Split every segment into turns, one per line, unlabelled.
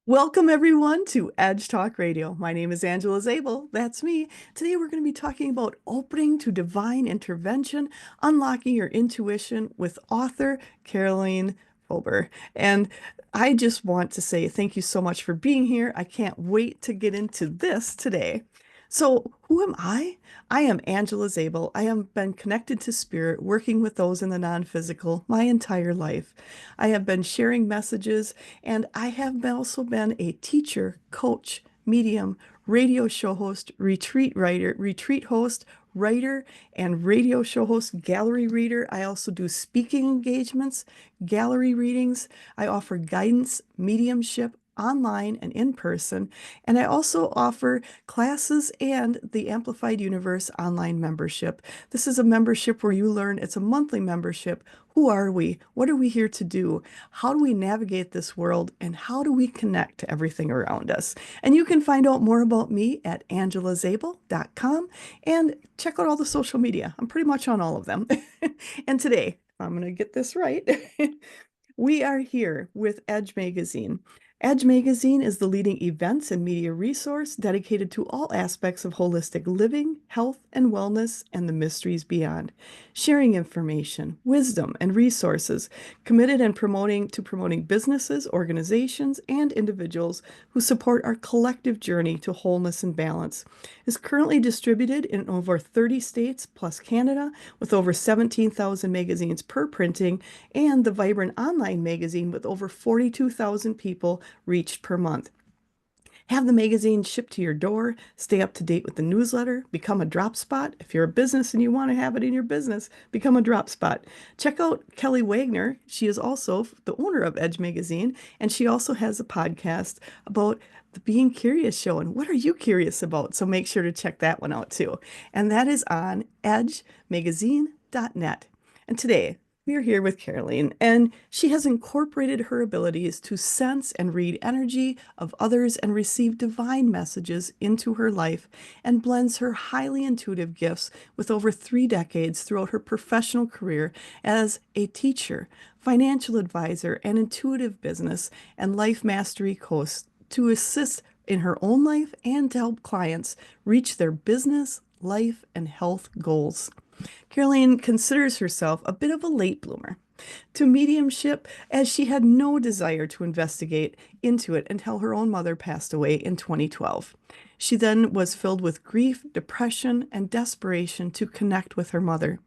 Welcome everyone to Edge Talk Radio. My name is Angela Zabel. That's me. Today we're going to be talking about opening to divine intervention, unlocking your intuition with author Karoleen Fober. And I just want to say thank you so much for being here. I can't wait to get into this today. So, who am I? I am Angela Zabel. I have been connected to spirit, working with those in the non-physical my entire life. I have been sharing messages and I have also been a teacher, coach, medium, radio show host, retreat writer, retreat host, writer, and radio show host, gallery reader. I also do speaking engagements, gallery readings. I offer guidance, mediumship, online and in person. And I also offer classes and the Amplified Universe online membership. This is a membership where you learn, it's a monthly membership. Who are we? What are we here to do? How do we navigate this world? And how do we connect to everything around us? And you can find out more about me at angelazabel.com and check out all the social media. I'm pretty much on all of them. And today, I'm going to get this right. We are here with Edge Magazine. Edge Magazine is the leading events and media resource dedicated to all aspects of holistic living, health, and wellness, and the mysteries beyond. Sharing information, wisdom, and resources committed and promoting businesses, organizations, and individuals who support our collective journey to wholeness and balance. Is currently distributed in over 30 states plus Canada, with over 17,000 magazines per printing, and the vibrant online magazine with over 42,000 people reached per month. Have the magazine shipped to your door, stay up to date with the newsletter, become a drop spot. If you're a business and you want to have it in your business, become a drop spot. Check out Kelly Wagner. She is also the owner of Edge Magazine, and she also has a podcast about the Being Curious show. And what are you curious about? So make sure to check that one out too. And that is on edgemagazine.net. And today, we are here with Karoleen, and she has incorporated her abilities to sense and read energy of others and receive divine messages into her life and blends her highly intuitive gifts with over 3 decades throughout her professional career as a teacher, financial advisor, and intuitive business and life mastery coach to assist in her own life and to help clients reach their business, life, and health goals. Karoleen considers herself a bit of a late bloomer to mediumship as she had no desire to investigate into it until her own mother passed away in 2012. She then was filled with grief, depression, and desperation to connect with her mother.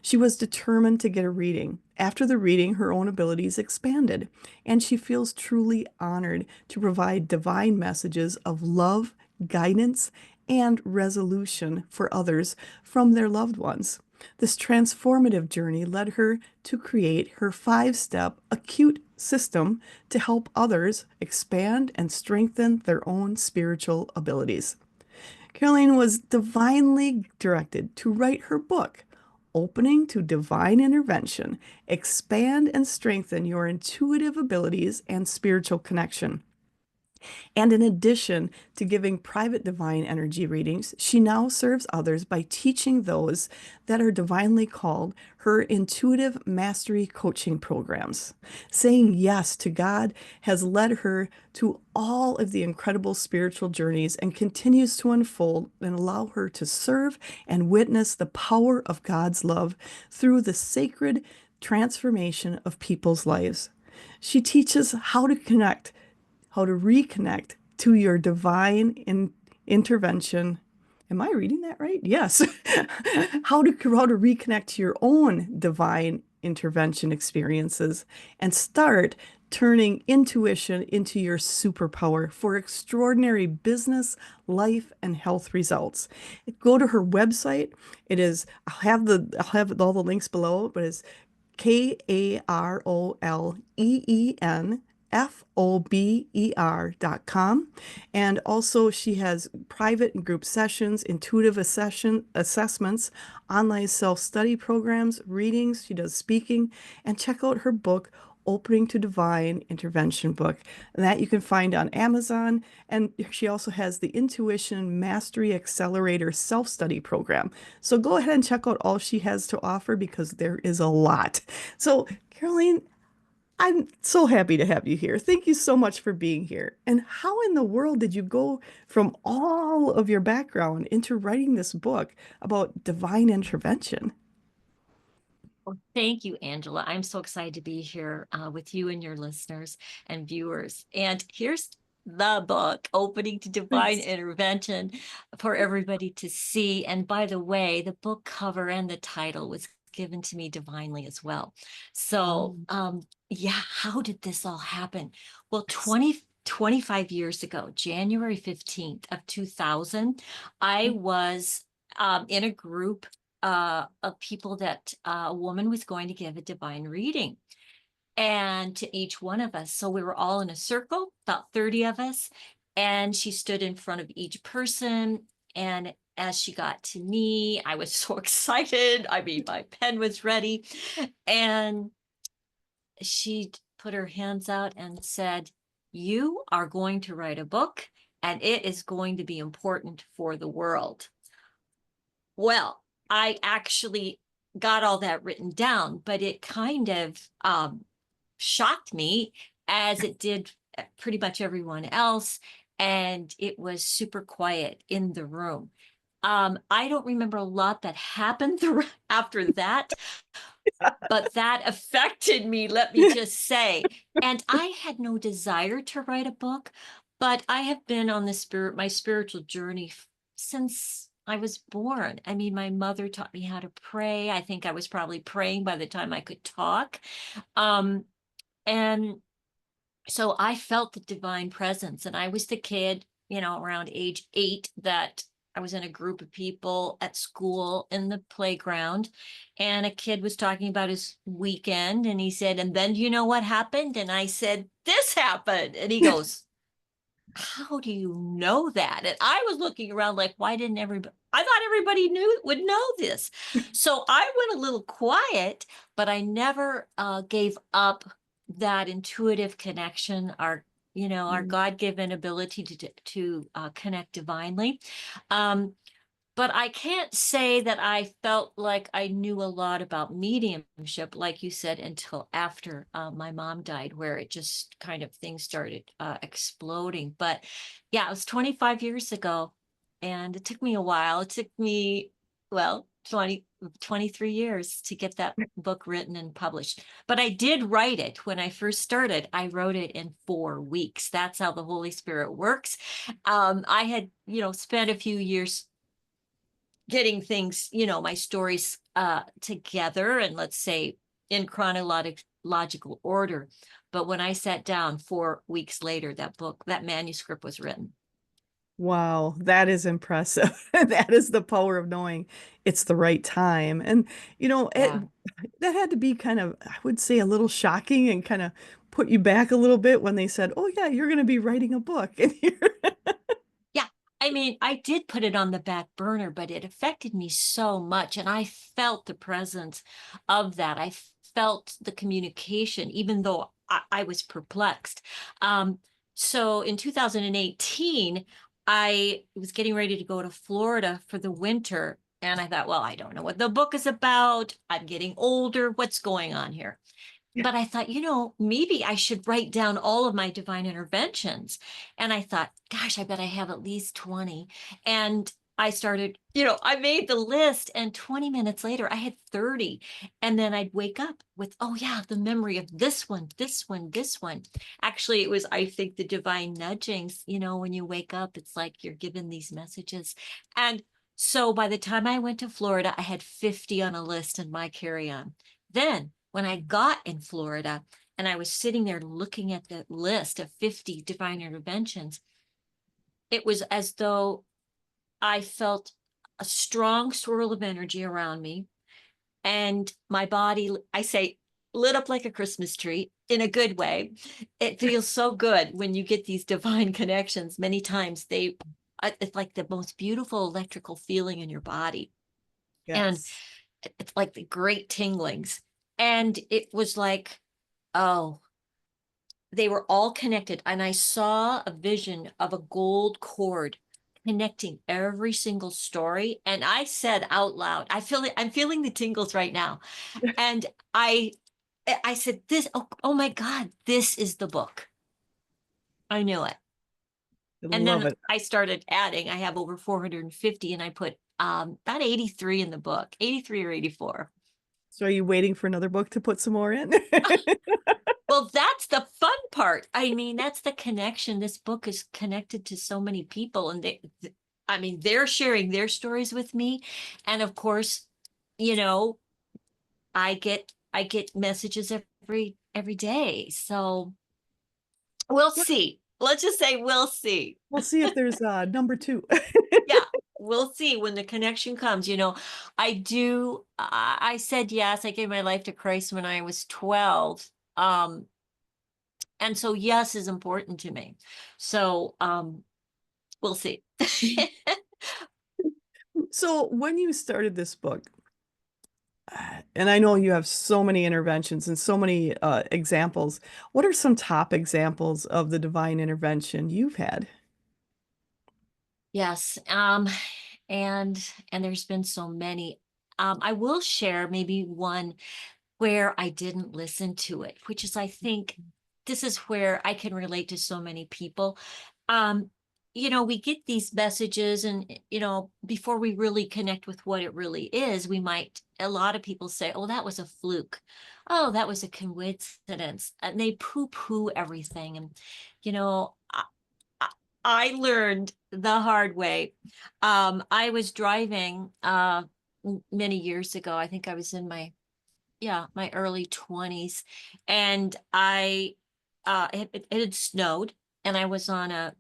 She was determined to get a reading. After the reading, her own abilities expanded, and she feels truly honored to provide divine messages of love, guidance, and resolution for others from their loved ones. This transformative journey led her to create her 5-step ACUTE system to help others expand and strengthen their own spiritual abilities. Karoleen was divinely directed to write her book, Opening to Divine Intervention, Expand and Strengthen Your Intuitive Abilities and Spiritual Connection. And in addition to giving private divine energy readings, she now serves others by teaching those that are divinely called her intuitive mastery coaching programs. Saying yes to God has led her to all of the incredible spiritual journeys and continues to unfold and allow her to serve and witness the power of God's love through the sacred transformation of people's lives. She teaches how to reconnect to your intervention. Am I reading that right? Yes. How to reconnect to your own divine intervention experiences and start turning intuition into your superpower for extraordinary business, life, and health results. Go to her website. I'll have all the links below, but it's KAROLENFOBER.com. And also she has private and group sessions, intuitive assessments, online self-study programs, readings. She does speaking. And check out her book, Opening to Divine Intervention book. And that you can find on Amazon. And she also has the Intuition Mastery Accelerator self-study program. So go ahead and check out all she has to offer because there is a lot. So, Karoleen, I'm so happy to have you here. Thank you so much for being here. And how in the world did you go from all of your background into writing this book about divine intervention?
Well, thank you, Angela. I'm so excited to be here with you and your listeners and viewers. And here's the book, Opening to Divine
Thanks.
Intervention, for everybody to see. And by the way, the book cover and the title was given to me divinely as well. So,
Um,
yeah, how did this all happen? Well,
it's-
25 years ago, January 15th of 2000, I was in a group of people that a woman was going to give a divine reading and to each one of us. So we were all in a circle, about 30 of us, and she stood in front of each person. And as she got to me, I was so excited. I mean, my pen was ready. And she put her hands out and said, "You are going to write a book, and it is going to be important for the world." Well, I actually got all that written down, but it kind of shocked me as it did pretty much everyone else. And it was super quiet in the room. I don't remember a lot that happened after that, but that affected me, let me just say. And I had no desire to write a book, but I have been on my spiritual journey since I was born. I mean, my mother taught me how to pray. I think I was probably praying by the time I could talk. Um, and so I felt the divine presence, and I was the kid, around age 8 that I was in a group of people at school in the playground, and a kid was talking about his weekend, and he said, "And then you know what happened?" And I said, "This happened." And he goes, "How do you know that?" And I was looking around like, why didn't everybody? I thought everybody would know this. So I went a little quiet, but I never gave up that intuitive connection, our
Mm.
God-given ability to connect divinely. Um, but I can't say that I felt like I knew a lot about mediumship, like you said, until after my mom died, where it just kind of things started exploding. But yeah, it was 25 years ago, and it took me a while. It took me, well, 23 years to get that book written and published. But I did write it. When I first started, I wrote it in 4 weeks. That's how the Holy Spirit works. I had, spent a few years getting things, my stories together, and let's say in chronological order. But when I sat down 4 weeks later, that manuscript was written.
Wow, that is impressive. That is the power of knowing it's the right time. And,
Yeah.
that had to be kind of, I would say, a little shocking and kind of put you back a little bit when they said, "Oh, yeah, you're going to be writing a book." And you're,
Yeah. I mean, I did put it on the back burner, but it affected me so much. And I felt the presence of that. I felt the communication, even though I was perplexed. Um, so in 2018, I was getting ready to go to Florida for the winter. And I thought, well, I don't know what the book is about. I'm getting older. What's going on here? But I thought, maybe I should write down all of my divine interventions. And I thought, gosh, I bet I have at least 20. And I started, I made the list, and 20 minutes later, I had 30. And then I'd wake up with, oh, yeah, the memory of this one, this one, this one. Actually, it was, I think, the divine nudgings. When you wake up, it's like you're given these messages. And so by the time I went to Florida, I had 50 on a list in my carry on. Then when I got in Florida and I was sitting there looking at the list of 50 divine interventions, it was as though I felt a strong swirl of energy around me, and my body, I say, lit up like a Christmas tree in a good way. It feels so good when you get these divine connections. Many times it's like the most beautiful electrical feeling in your body. And
yes.
it's like the great tinglings. And it was like, oh, they were all connected. And I saw a vision of a gold cord connecting every single story. And I said out loud, I'm feeling the tingles right now. And I I said, this, oh my God, this is the book. I knew it.
I
And
love
then
it.
I started adding, I have over 450 and I put about 83 in the book, 83 or 84.
So are you waiting for another book to put some more in?
Well, that's the fun part. I mean, that's the connection. This book is connected to so many people, and I mean, they're sharing their stories with me. And of course, you know, I get messages every day. So we'll see. Let's just say we'll see.
We'll see if there's number two.
Yeah, we'll see when the connection comes. I said yes, I gave my life to Christ when I was 12. Um, and so yes is important to me. So we'll see.
So when you started this book, and I know you have so many interventions and so many examples, what are some top examples of the divine intervention you've had?
Yes. And there's been so many. I will share maybe one where I didn't listen to it, which is, I think, this is where I can relate to so many people. Um, we get these messages, and, before we really connect with what it really is, a lot of people say, oh, that was a fluke. Oh, that was a coincidence. And they poo-poo everything. And, you know, I, I learned the hard way. I was driving many years ago. I think I was in my early 20s, and it had snowed, and I was on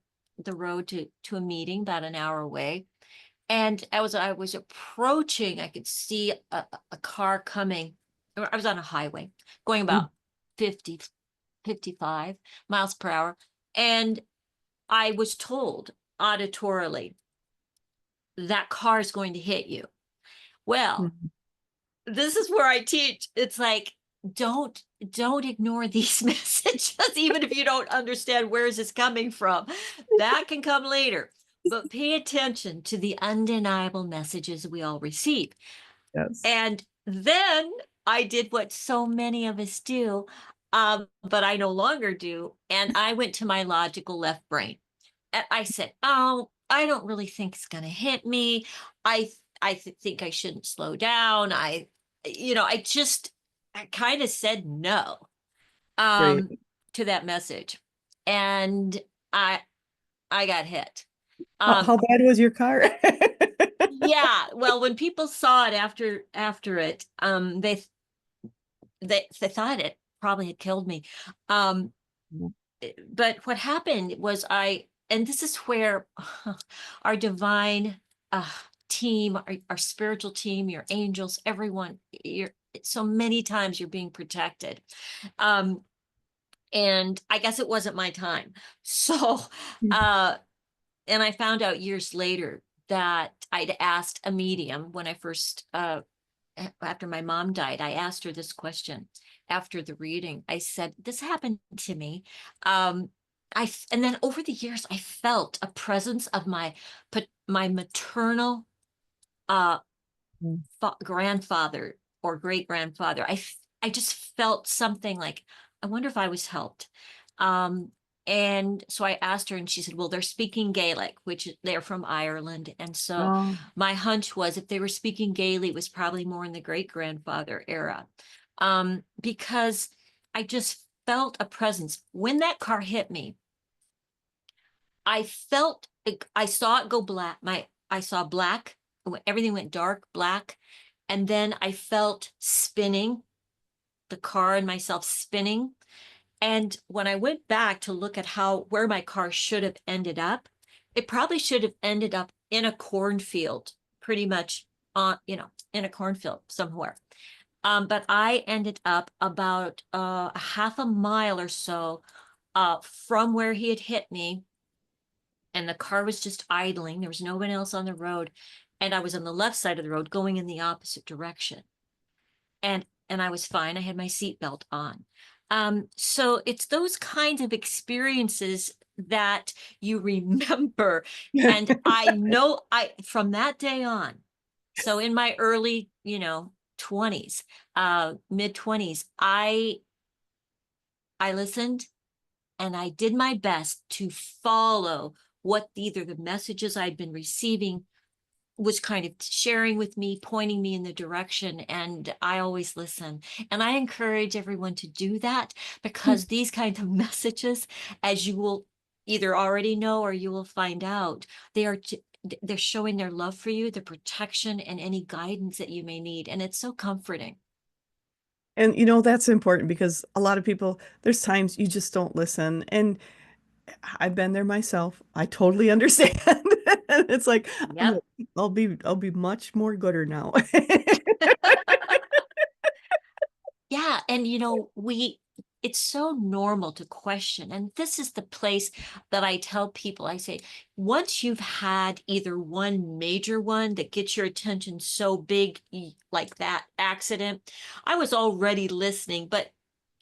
the road to a meeting about an hour away. And I was approaching, I could see a car coming. I was on a highway going about 50, 55 miles per hour. And I was told auditorily, that car is going to hit you. Well,
Mhm.
this is where I teach. It's like, don't don't ignore these messages, even if you don't understand where is this coming from. That can come later. But pay attention to the undeniable messages we all receive.
Yes.
And then I did what so many of us do, but I no longer do. And I went to my logical left brain. And I said, "Oh, I don't really think it's going to hit me. I think I shouldn't slow down. I kind of said no
Great.
um, to that message, and I I got hit.
How,
Um,
how bad was your car?
yeah, well, when people saw it after it, they thought it probably had killed me. Um, but what happened was and this is where our divine uh, team, our spiritual team, your angels, everyone, so many times you're being protected. Um, and I guess it wasn't my time. So, uh, and I found out years later that I'd asked a medium when I first, after my mom died, I asked her this question after the reading. I said, this happened to me. Um, and then over the years, I felt a presence of my maternal uh, grandfather or great grandfather. I just felt something like, I wonder if I was helped. Um, and so I asked her, and she said, well, they're speaking Gaelic, which they're from Ireland. And so
Oh,
my hunch was, if they were speaking Gaelic, it was probably more in the great grandfather era. Because I just felt a presence. When that car hit me, I saw it go black. I saw black. Everything went dark, black. And then I felt spinning, the car and myself spinning. And when I went back to look at where my car should have ended up, it probably should have ended up in a cornfield, pretty much in a cornfield somewhere. But I ended up about a half a mile or so from where he had hit me, and the car was just idling. There was no one else on the road, and I was on the left side of the road going in the opposite direction. And I was fine. I had my seatbelt on. So it's those kinds of experiences that you remember. And I know I from that day on, so in my early, 20s, mid 20s, I listened and I did my best to follow what either the messages I'd been receiving was kind of sharing with me, pointing me in the direction. And I always listen. And I encourage everyone to do that, because these kinds of messages, as you will either already know or you will find out, they are they're showing their love for you, the protection, and any guidance that you may need. And it's so comforting.
And that's important because a lot of people, there's times you just don't listen. And I've been there myself. I totally understand. It's like,
Yep.
oh, I'll be much more gooder now.
Yeah, and it's so normal to question. And this is the place that I tell people, I say, once you've had either one major one that gets your attention so big, like that accident, I was already listening, but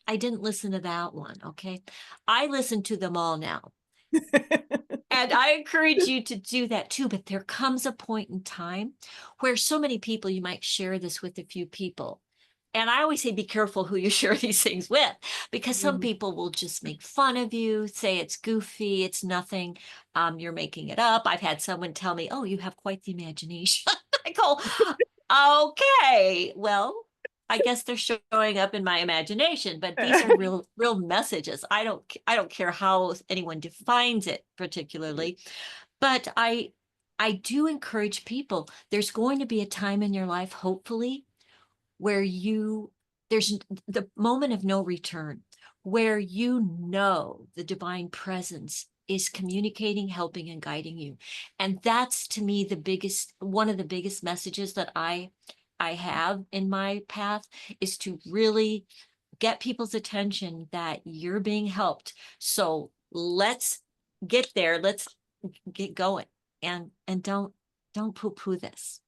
I didn't listen to that one. Okay. I listen to them all now. And I encourage you to do that too. But there comes a point in time where so many people, you might share this with a few people. And I always say, be careful who you share these things with, because some
Mhm.
people will just make fun of you, say it's goofy, it's nothing, you're making it up. I've had someone tell me, oh, you have quite the imagination. I go, okay, well, I guess they're showing up in my imagination, but these are real messages. I don't care how anyone defines it particularly, but I do encourage people. There's going to be a time in your life, hopefully, where there's the moment of no return, where the divine presence is communicating, helping, and guiding you. And that's, to me, one of the biggest messages that I have in my path, is to really get people's attention that you're being helped. So let's get there. Let's get going, and don't poo-poo this.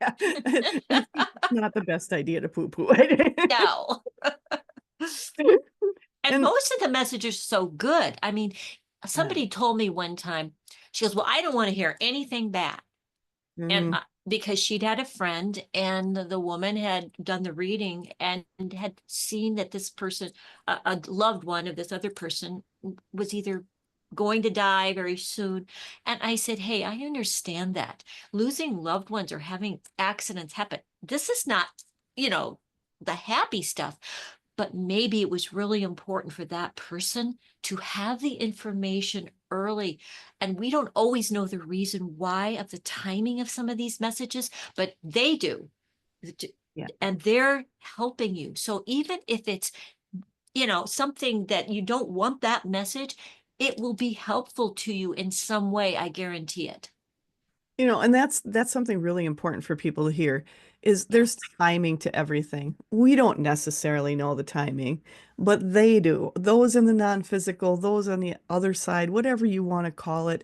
Yeah. It's not the best idea to poo-poo.
No. And
And
most of the messages are so good. I mean,
yeah.
somebody told me one time, she goes, well, I don't want to hear anything bad. And
Mhm.
because she'd had a friend, and the woman had done the reading and had seen that this person, a loved one of this other person, was either going to die very soon. And I said, hey, I understand that losing loved ones or having accidents happen. This is not, you know, the happy stuff, but maybe it was really important for that person to have the information early. And we don't always know the reason why of the timing of some of these messages, but they do.
Yeah.
And they're helping you. So even if it's, something that you don't want that message, it will be helpful to you in some way. I guarantee it.
And that's something really important for people to hear is
Yeah.
there's timing to everything. We don't necessarily know the timing, but they do. Those in the non-physical, those on the other side, whatever you want to call it,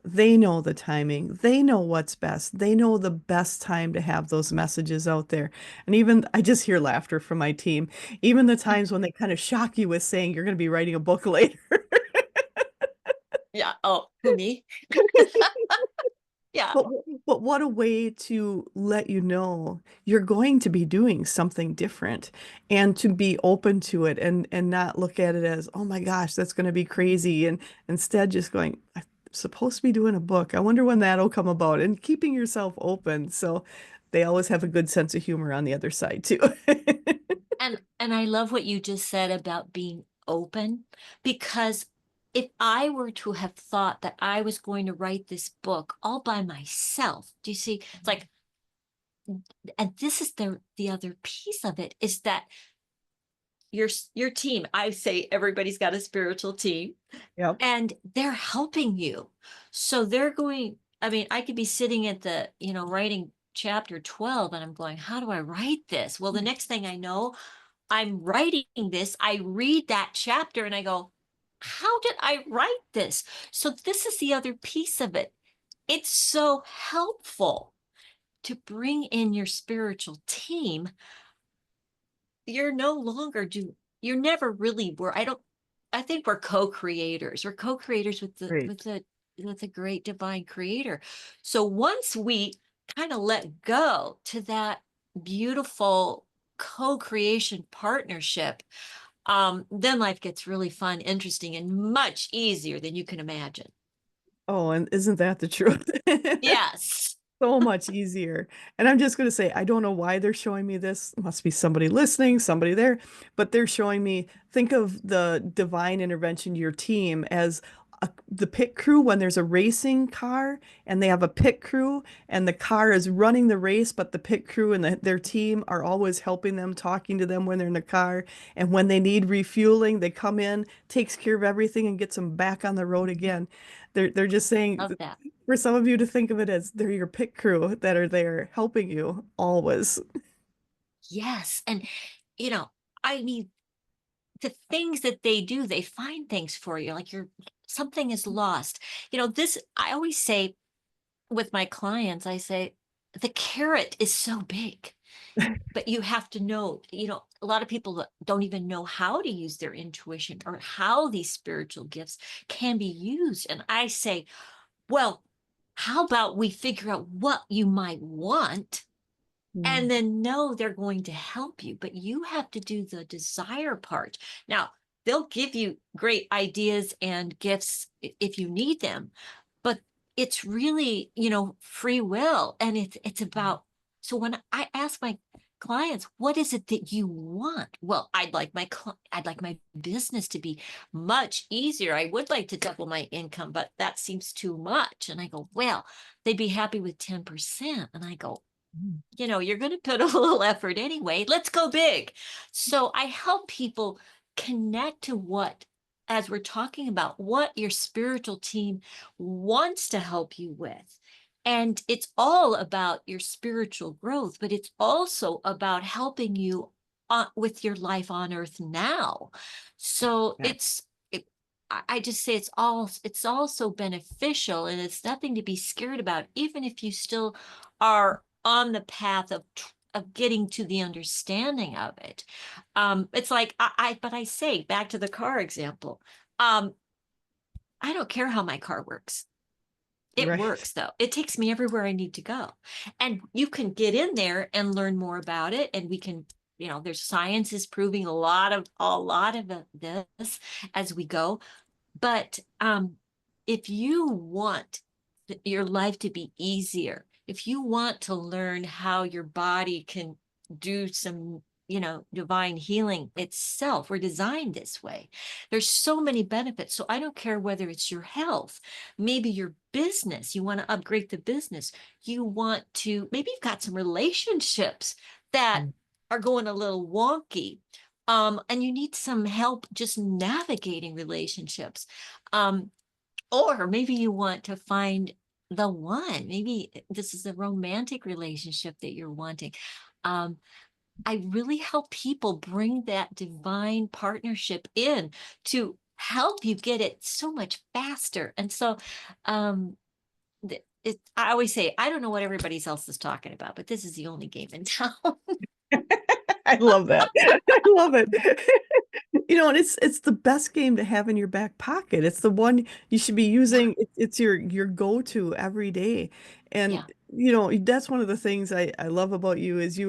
they know the timing. They know what's best. They know the best time to have those messages out there. And even I just hear laughter from my team. Even the times when they kind of shock you with saying you're going to be writing a book later.
Yeah. Oh, who, me? Yeah.
But but what a way to let you know you're going to be doing something different and to be open to it and not look at it as, oh my gosh, that's going to be crazy. And instead just going, I'm supposed to be doing a book. I wonder when that'll come about and keeping yourself open. So they always have a good sense of humor on the other side too.
And I love what you just said about being open, because if I were to have thought that I was going to write this book all by myself, do you see? It's like, and this is the other piece of it, is that your team, I say everybody's got a spiritual team,
Yep.
and they're helping you. So they're going, I mean, I could be sitting at writing chapter 12, and I'm going, how do I write this? Well, the next thing I know, I'm writing this, I read that chapter and I go, how did I write this? So this is the other piece of it. It's so helpful to bring in your spiritual team. You're no longer you're never really were. I think we're co-creators. We're co-creators with the
Great.
with the with the great divine creator. So once we kind of let go to that, beautiful co-creation partnership, then life gets really fun, interesting, and much easier than you can imagine.
Oh, and isn't that the truth?
Yes.
So much easier. And I'm just going to say, I don't know why they're showing me this. Must be somebody listening, somebody there, but they're showing me, think of the divine intervention to your team as the pit crew when there's a racing car and they have a pit crew and the car is running the race, but the pit crew and their team are always helping them, talking to them when they're in the car. And when they need refueling, they come in, takes care of everything and gets them back on the road again. They're just saying
Love that.
for some of you to think of it as they're your pit crew that are there helping you always.
Yes. And, you know, I mean, the things that they do, they find things for you, like something is lost. This, I always say with my clients, I say, the carrot is so big, but you have to know, a lot of people that don't even know how to use their intuition or how these spiritual gifts can be used. And I say, well, how about we figure out what you might want and
Mm,
then know they're going to help you, but you have to do the desire part. Now, they'll give you great ideas and gifts if you need them, but it's really, free will. And it's about, so when I ask my clients, what is it that you want? Well, I'd like my business to be much easier. I would like to double my income, but that seems too much. And I go, well, they'd be happy with 10%. And I go,
mm,
you're going to put a little effort anyway. Let's go big. So I help people connect to as we're talking about, what your spiritual team wants to help you with. And it's all about your spiritual growth, but it's also about helping you with your life on earth now. So
yeah.
I just say it's all so beneficial, and it's nothing to be scared about, even if you still are on the path of getting to the understanding of it. It's like but I say, back to the car example. Um, I don't care how my car works. It
Right.
works though. It takes me everywhere I need to go. And you can get in there and learn more about it. And we can, there's science is proving a lot of this as we go. But if you want your life to be easier, if you want to learn how your body can do some, divine healing itself, we're designed this way. There's so many benefits. So I don't care whether it's your health, maybe your business, you want to upgrade the business, you want to, maybe you've got some relationships that
Mm,
are going a little wonky. And you need some help just navigating relationships. Um, or maybe you want to find the one. Maybe this is a romantic relationship that you're wanting. Um, I really help people bring that divine partnership in to help you get it so much faster. And so, I always say, I don't know what everybody else is talking about, but this is the only game in town.
I love that. I love it. And it's the best game to have in your back pocket. It's the one you should be
Yeah,
using. It's your go-to every day. And
yeah.
that's one of the things I love about you is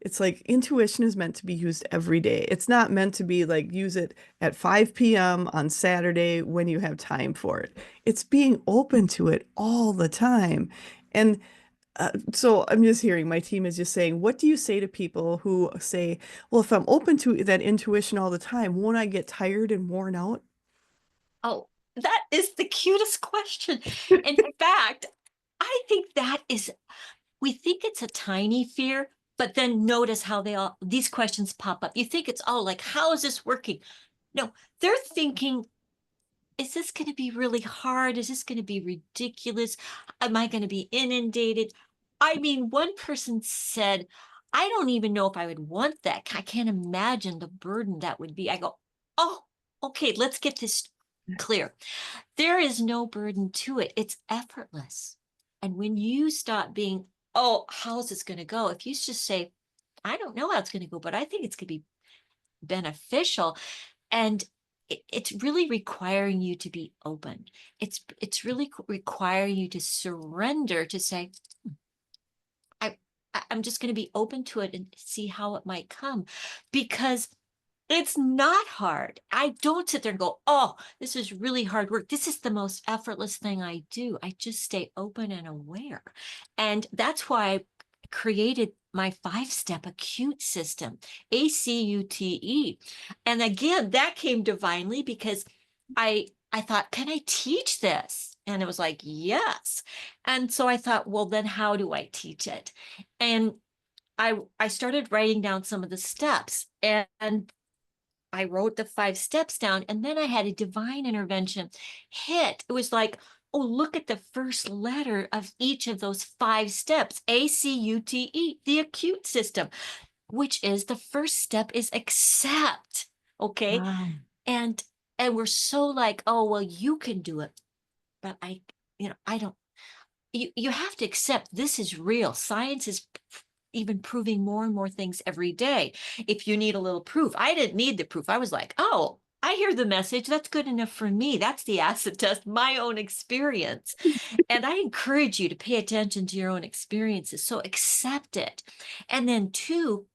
it's like intuition is meant to be used every day. It's not meant to be like use it at 5 p.m. on Saturday when you have time for it. It's being open to it all the time. And so I'm just hearing my team is just saying, what do you say to people who say, well, if I'm open to that intuition all the time, won't I get tired and worn out?
Oh, that is the cutest question. In fact, I think we think it's a tiny fear, but then notice how these questions pop up. You think it's, oh, like, how is this working? No, they're thinking, is this going to be really hard? Is this going to be ridiculous? Am I going to be inundated? I mean, one person said, I don't even know if I would want that. I can't imagine the burden that would be. I go, oh, okay, let's get this clear. There is no burden to it. It's effortless. And when you stop being, oh, how's this going to go? If you just say, I don't know how it's going to go, but I think it's going to be beneficial. And it's really requiring you to be open. It's really requiring you to surrender, to say, I I'm just going to be open to it and see how it might come, because it's not hard. I don't sit there and go, oh, this is really hard work. This is the most effortless thing I do. I just stay open and aware. And that's why I created my 5-step acute system, ACUTE. And again, that came divinely because I thought, can I teach this? And it was like, yes. And so I thought, well, then how do I teach it? And I started writing down some of the steps, and I wrote the 5 steps down, and then I had a divine intervention hit. It was like, oh, look at the first letter of each of those 5 steps, ACUTE, the acute system, which is the first step is accept. Okay.
Wow.
And we're so like, oh, well, you can do it. But I don't, you have to accept this is real. Science is even proving more and more things every day. If you need a little proof, I didn't need the proof. I was like, oh, I hear the message. That's good enough for me. That's the acid test, my own experience. And I encourage you to pay attention to your own experiences. So accept it. And then 2,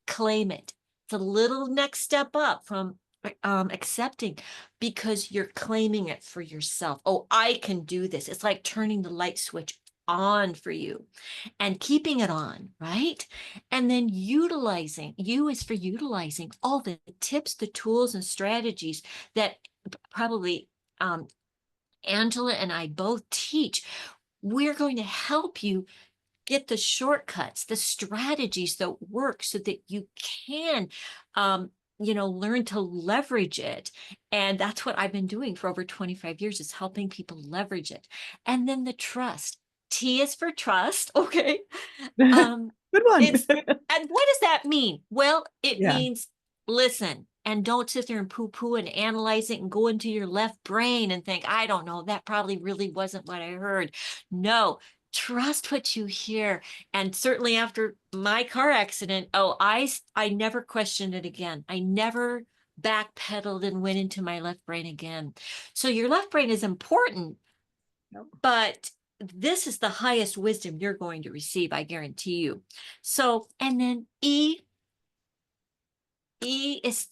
claim it. The little next step up from accepting, because you're claiming it for yourself. Oh, I can do this. It's like turning the light switch on for you and keeping it on, right? And then utilizing, U is for utilizing all the tips, the tools, and strategies that probably Angela and I both teach. We're going to help you get the shortcuts, the strategies that work so that you can, learn to leverage it. And that's what I've been doing for over 25 years, is helping people leverage it. And then the trust. T is for trust. Okay. Um,
Good one.
it's, and what does that mean? Well, it
Yeah.
means listen and don't sit there and poo poo and analyze it and go into your left brain and think, I don't know, that probably really wasn't what I heard. No, trust what you hear. And certainly after my car accident, oh, I never questioned it again. I never backpedaled and went into my left brain again. So your left brain is important,
Yep.
but this is the highest wisdom you're going to receive, I guarantee you. So, and then E is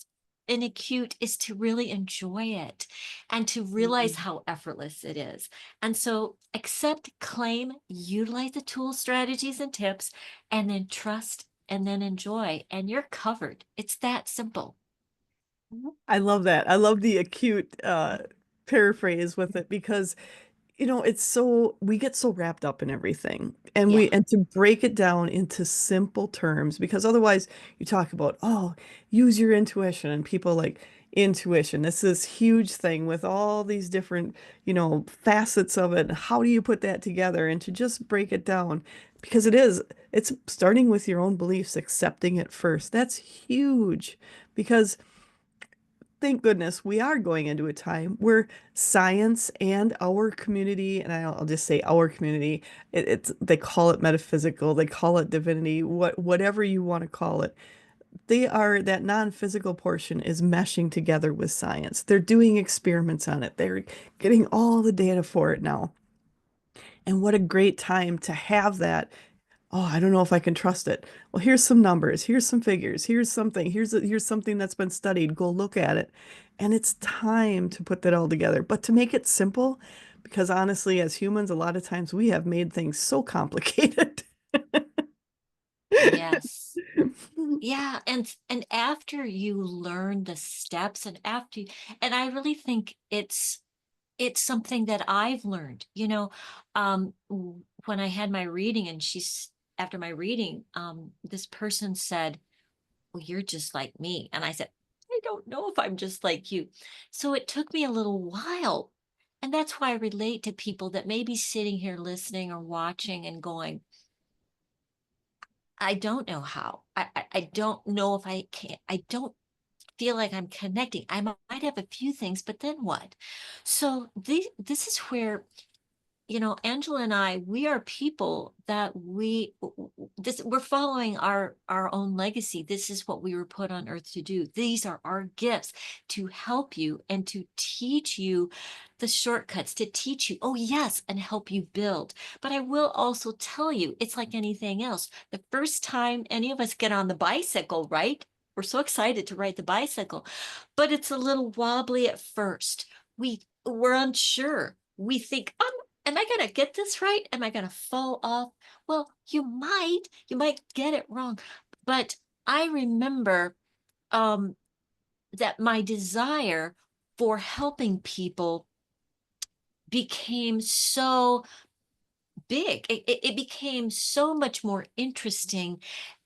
in acute, is to really enjoy it and to realize
Mhm.
how effortless it is. And so accept, claim, utilize the tools, strategies, and tips, and then trust and then enjoy, and you're covered. It's that simple.
I love that. I love the acute paraphrase with it because it's so we get so wrapped up in everything.
Yeah.
And to break it down into simple terms, because otherwise you talk about, oh, use your intuition, and people like intuition. This is huge thing with all these different, facets of it. How do you put that together? And to just break it down, because it's starting with your own beliefs, accepting it first. That's huge because thank goodness we are going into a time where science and our community, and I'll just say our community, it's they call it metaphysical, they call it divinity, whatever you want to call it. That non-physical portion is meshing together with science. They're doing experiments on it. They're getting all the data for it now. And what a great time to have that. Oh, I don't know if I can trust it. Well, here's some numbers, here's some figures, here's something that's been studied. Go look at it. And it's time to put that all together, but to make it simple, because honestly, as humans, a lot of times we have made things so complicated.
Yes. Yeah, and after you learn the steps, and and I really think it's something that I've learned, when I had my reading, and after my reading, this person said, well, you're just like me. And I said, I don't know if I'm just like you. So it took me a little while. And that's why I relate to people that may be sitting here listening or watching and going, I don't know how. I don't know if I can. I don't feel like I'm connecting. I might have a few things, but then what? So this is where Angela and I, we are people that we're following our own legacy. This is what we were put on earth to do. These are our gifts to help you and to teach you the shortcuts, to teach you, oh yes, and help you build. But I will also tell you, it's like anything else. The first time any of us get on the bicycle, right? We're so excited to ride the bicycle, but it's a little wobbly at first. We're unsure. We think, am I going to get this right? Am I going to fall off? Well, you might get it wrong. But I remember um, that my desire for helping people became so big. It became so much more interesting.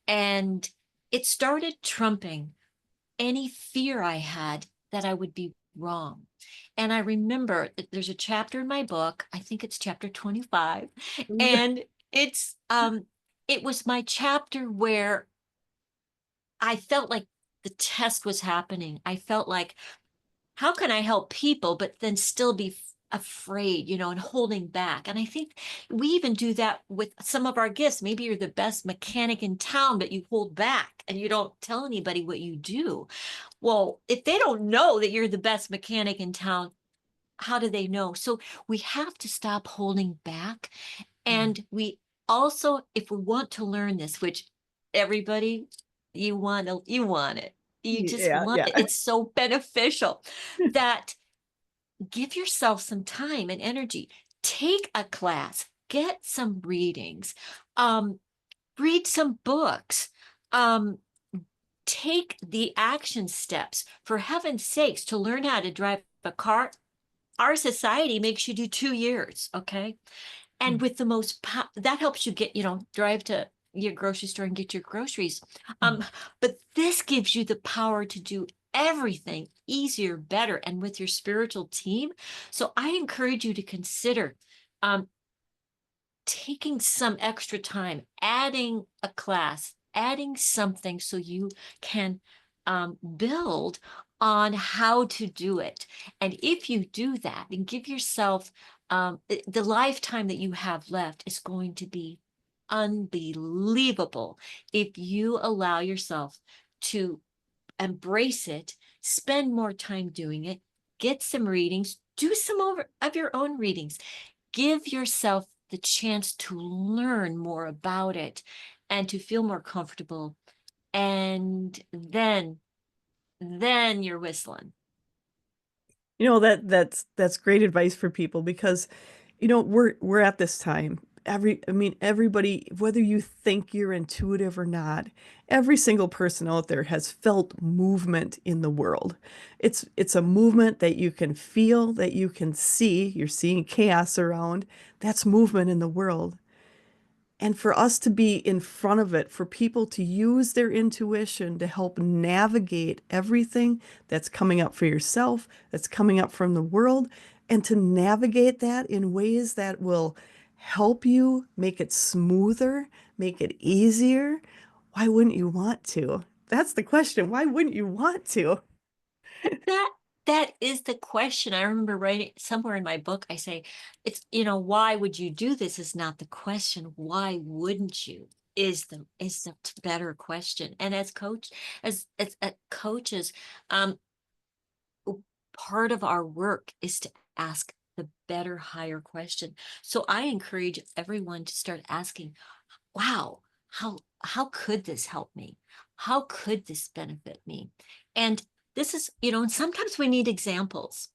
And it started trumping any fear I had that I would be wrong. And I remember that there's a chapter in my book, I think it's chapter 25, and it was my chapter where I felt like the test was happening. I felt like, how can I help people but then still be afraid, and holding back? And I think we even do that with some of our gifts. Maybe you're the best mechanic in town, but you hold back and you don't tell anybody what you do. Well, if they don't know that you're the best mechanic in town, how do they know? So we have to stop holding back. And we also, if we want to learn this, which everybody, you want it. You just
Yeah,
want
yeah.
it. It's so beneficial that give yourself some time and energy. Take a class, get some readings, um, read some books, um, take the action steps. For heaven's sakes, to learn how to drive a car, our society makes you do 2 years, okay? And with the most that helps you get, drive to your grocery store and get your groceries. But this gives you the power to do everything easier, better, and with your spiritual team. So I encourage you to consider um, taking some extra time, adding a class, adding something so you can build on how to do it. And if you do that and give yourself the lifetime that you have left is going to be unbelievable if you allow yourself to embrace it, spend more time doing it, get some readings, do some of your own readings, give yourself the chance to learn more about it and to feel more comfortable. And then you're whistling.
That's great advice for people because we're at this time. Everybody, whether you think you're intuitive or not, every single person out there has felt movement in the world. It's a movement that you can feel, that you can see. You're seeing chaos around. That's movement in the world. And for us to be in front of it, for people to use their intuition to help navigate everything that's coming up for yourself, that's coming up from the world, and to navigate that in ways that will help you make it smoother, make it easier, why wouldn't you want to? That's the question. Why wouldn't you want to?
That that is the question. I remember writing somewhere in my book, I say, it's, why would you do this is not the question. Why wouldn't you? Is the better question. And as coaches, um, part of our work is to ask the better, higher question. So I encourage everyone to start asking, wow, how could this help me? How could this benefit me? And this is, and sometimes we need examples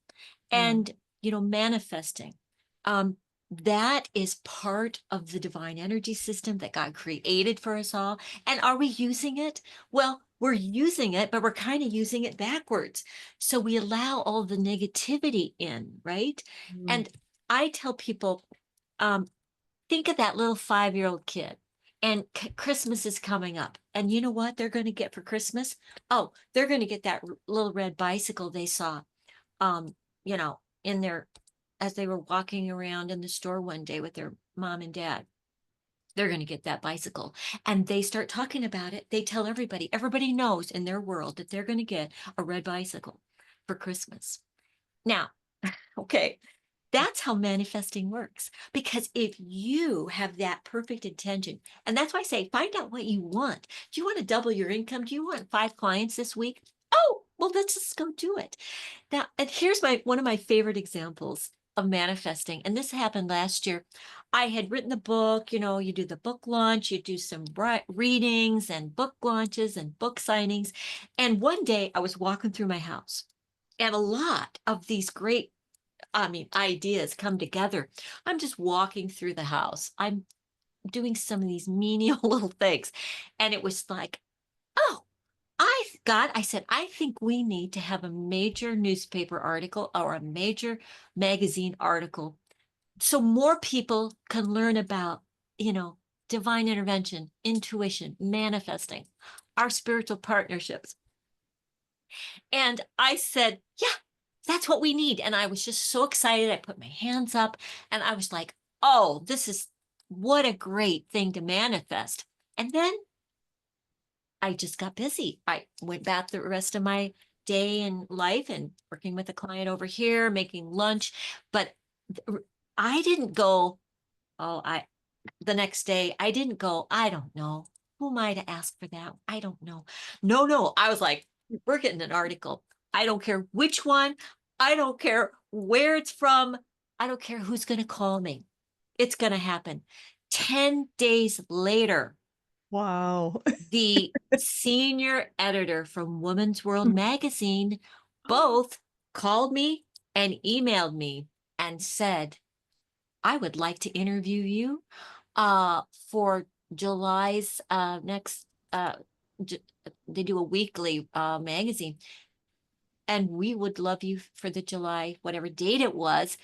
Yeah.
and, manifesting. Um, that is part of the divine energy system that God created for us all. And are we using it? Well, we're using it, but we're kind of using it backwards. So we allow all the negativity in, right?
Mm.
And I tell people, um, think of that little 5-year-old kid and Christmas is coming up. And you know what they're going to get for Christmas? Oh, they're going to get that little red bicycle they saw, um, in their, as they were walking around in the store one day with their mom and dad. They're going to get that bicycle and they start talking about it. They tell everybody, everybody knows in their world that they're going to get a red bicycle for Christmas. Now, okay, That's how manifesting works. Because if you have that perfect intention, and that's why I say find out what you want. Do you want to double your income? Do you want 5 clients this week? Oh, well, let's just go do it. Now, and here's my one of my favorite examples of manifesting. And this happened last year. I had written the book, you do the book launch, you do some readings and book launches and book signings. And one day I was walking through my house and a lot of these great, ideas come together. I'm just walking through the house. I'm doing some of these menial little things. And it was like, oh, I said, I think we need to have a major newspaper article or a major magazine article so more people can learn about, you know, divine intervention, intuition, manifesting, our spiritual partnerships. And I said, yeah, that's what we need. And I was just so excited. I put my hands up and I was like, oh, this is what a great thing to manifest. And then I just got busy. I went back the rest of my day and life and working with a client over here, making lunch. But I didn't go, oh, the next day, I didn't go, I don't know. Who am I to ask for that? I don't know. No, no. I was like, we're getting an article. I don't care which one. I don't care where it's from. I don't care who's going to call me. It's going to happen. 10 days later,
Wow.
the senior editor from Women's World magazine both called me and emailed me and said, I would like to interview you for July's next they do a weekly magazine, and we would love you for the July whatever date it was.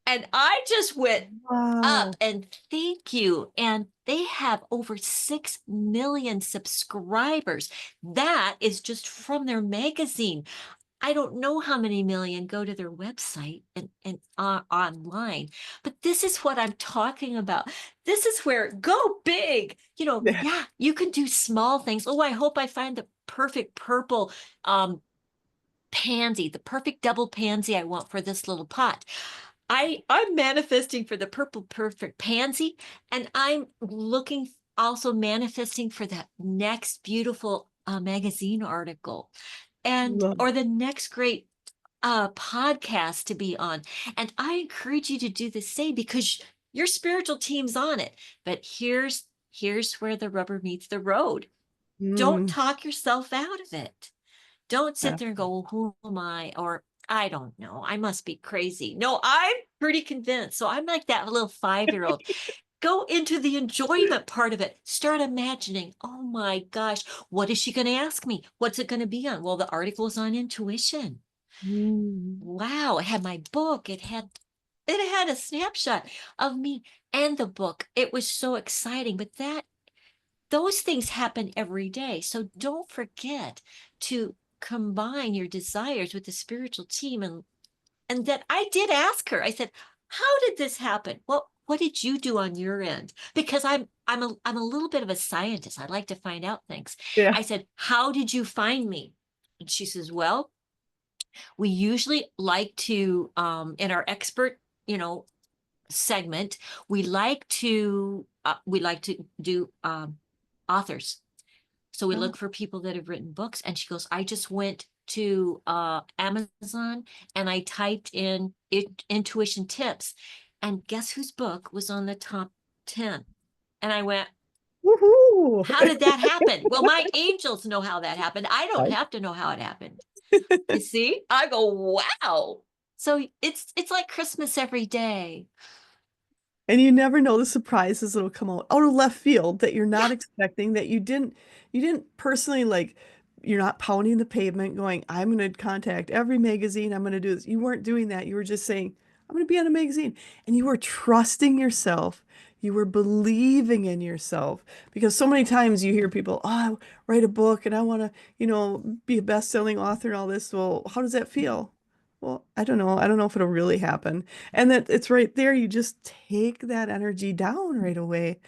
And I just went up
Wow.
and thank you. And they have over 6 million subscribers. That is just from their magazine. I don't know how many million go to their website and online, but this is what I'm talking about. This is where go big.
Yeah.
Yeah, you can do small things. Oh, I hope I find the perfect purple um, pansy, the perfect double pansy I want for this little pot. I'm manifesting for the purple perfect pansy, and I'm looking also manifesting for that next beautiful magazine article and
Love
or the next great podcast to be on. And I encourage you to do the same because your spiritual team's on it. But here's where the rubber meets the road. Don't
Mm,
talk yourself out of it. Don't sit
yeah.
there and go, well, who am I? Or I don't know. I must be crazy. No, I'm pretty convinced. So I'm like that little 5-year-old. Go into the enjoyment part of it. Start imagining, oh my gosh, what is she going to ask me? What's it going to be on? Well, the article is on intuition.
Mm,
Wow, it had my book. It had a snapshot of me and the book. It was so exciting. But those things happen every day. So don't forget to combine your desires with the spiritual team. And that I did ask her. I said, how did this happen? Well, what did you do on your end? Because I'm a little bit of a scientist. I like to find out things.
yeah.
I said, how did you find me? And she says, well, we usually like to in our expert, segment, we like to do authors. So we
Oh,
look for people that have written books. And she goes, I just went to Amazon and I typed in intuition tips. And guess whose book was on the top 10? And I went,
woohoo.
how did that happen? Well, my angels know how that happened. I don't
Right.
have to know how it happened. You see? I go, wow. So it's like Christmas every day.
And you never know the surprises that'll come out of left field that you're
Yeah,
not expecting, that you didn't personally like, you're not pounding the pavement going, I'm going to contact every magazine, I'm going to do this. You weren't doing that. You were just saying, I'm going to be on a magazine. And you were trusting yourself. You were believing in yourself. Because so many times you hear people, oh, I write a book and I want to, be a best-selling author and all this. Well, how does that feel? Well, I don't know. I don't know if it'll really happen. And that it's right there. You just take that energy down right away.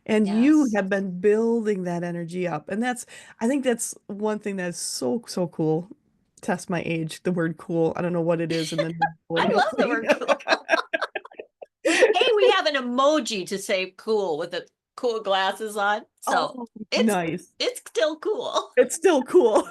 And you
yes.
have been building that energy up. And I think that's one thing that's so, so cool. Test my age, the word cool. I don't know what it is in the
I
millennial
love the
thing.
word cool. emoji to say cool with the cool glasses on. So
Oh,
it's
nice.
it's still cool.
It's still cool.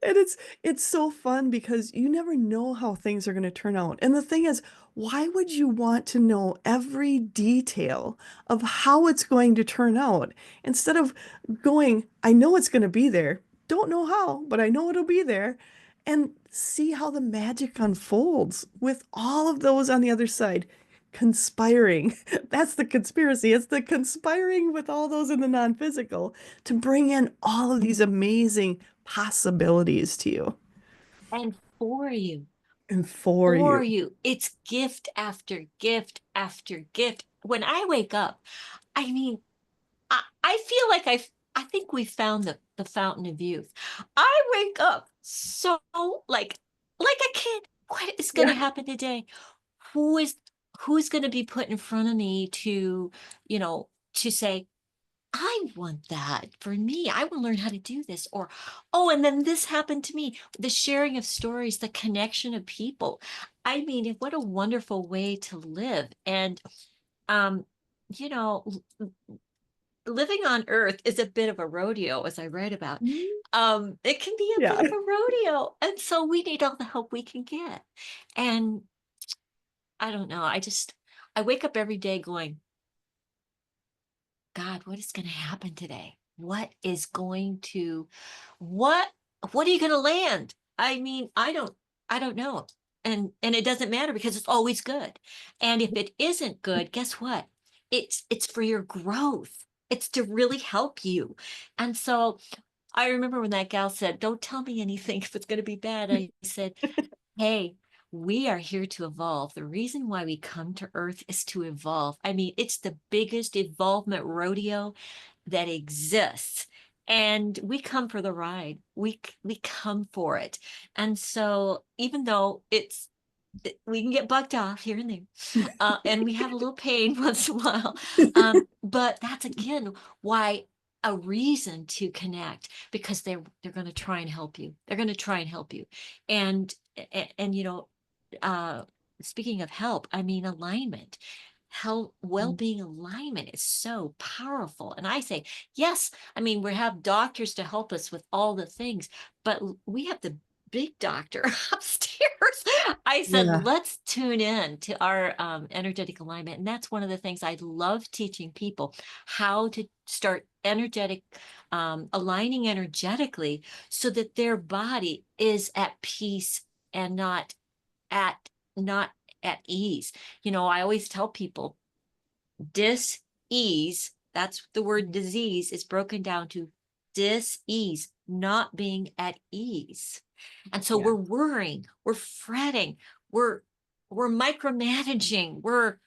And it's so fun because you never know how things are going to turn out. And the thing is, why would you want to know every detail of how it's going to turn out instead of going, I know it's going to be there. Don't know how, but I know it'll be there. And see how the magic unfolds with all of those on the other side conspiring. That's the conspiracy. It's the conspiring with all those in the non-physical to bring in all of these amazing possibilities to you
And
and for
for
you.
you, it's gift after gift after gift. When I wake up, I mean, I feel like I think we found the fountain of youth. I wake up so like a kid. What is going to
Yeah.
happen today? Who is who's going to be put in front of me to, to say, I want that for me. I want to learn how to do this. Or, oh, and then this happened to me. The sharing of stories, the connection of people. I mean, what a wonderful way to live. And um, you know, living on Earth is a bit of a rodeo, as I write about.
Mm,
It can be a
yeah.
bit of a rodeo, and so we need all the help we can get. And I don't know. I wake up every day going, God, what is going to happen today? What what are you going to land? I mean, I don't know. And it doesn't matter because it's always good. And if it isn't good, guess what? It's for your growth. It's to really help you. And so I remember when that gal said, "Don't tell me anything if it's going to be bad." I said, hey, we are here to evolve. The reason why we come to Earth is to evolve. I mean, it's the biggest evolvement rodeo that exists. And we come for the ride. We come for it. And so even though we can get bucked off here and there, and we have a little pain once in a while, but that's again why a reason to connect, because they're going to try and help you. They're going to try and help you. And and uh speaking of help, I mean alignment. Health, well-being, alignment is so powerful. And I say, yes, I mean, we have doctors to help us with all the things, but we have the big doctor upstairs. I said,
Yeah.
let's tune in to our energetic alignment. And that's one of the things I love teaching people, how to start aligning energetically so that their body is at peace and at not at ease. I always tell people dis-ease, that's the word disease, is broken down to dis-ease, not being at ease. And so
Yeah.
we're worrying, we're fretting, we're we're micromanaging, we're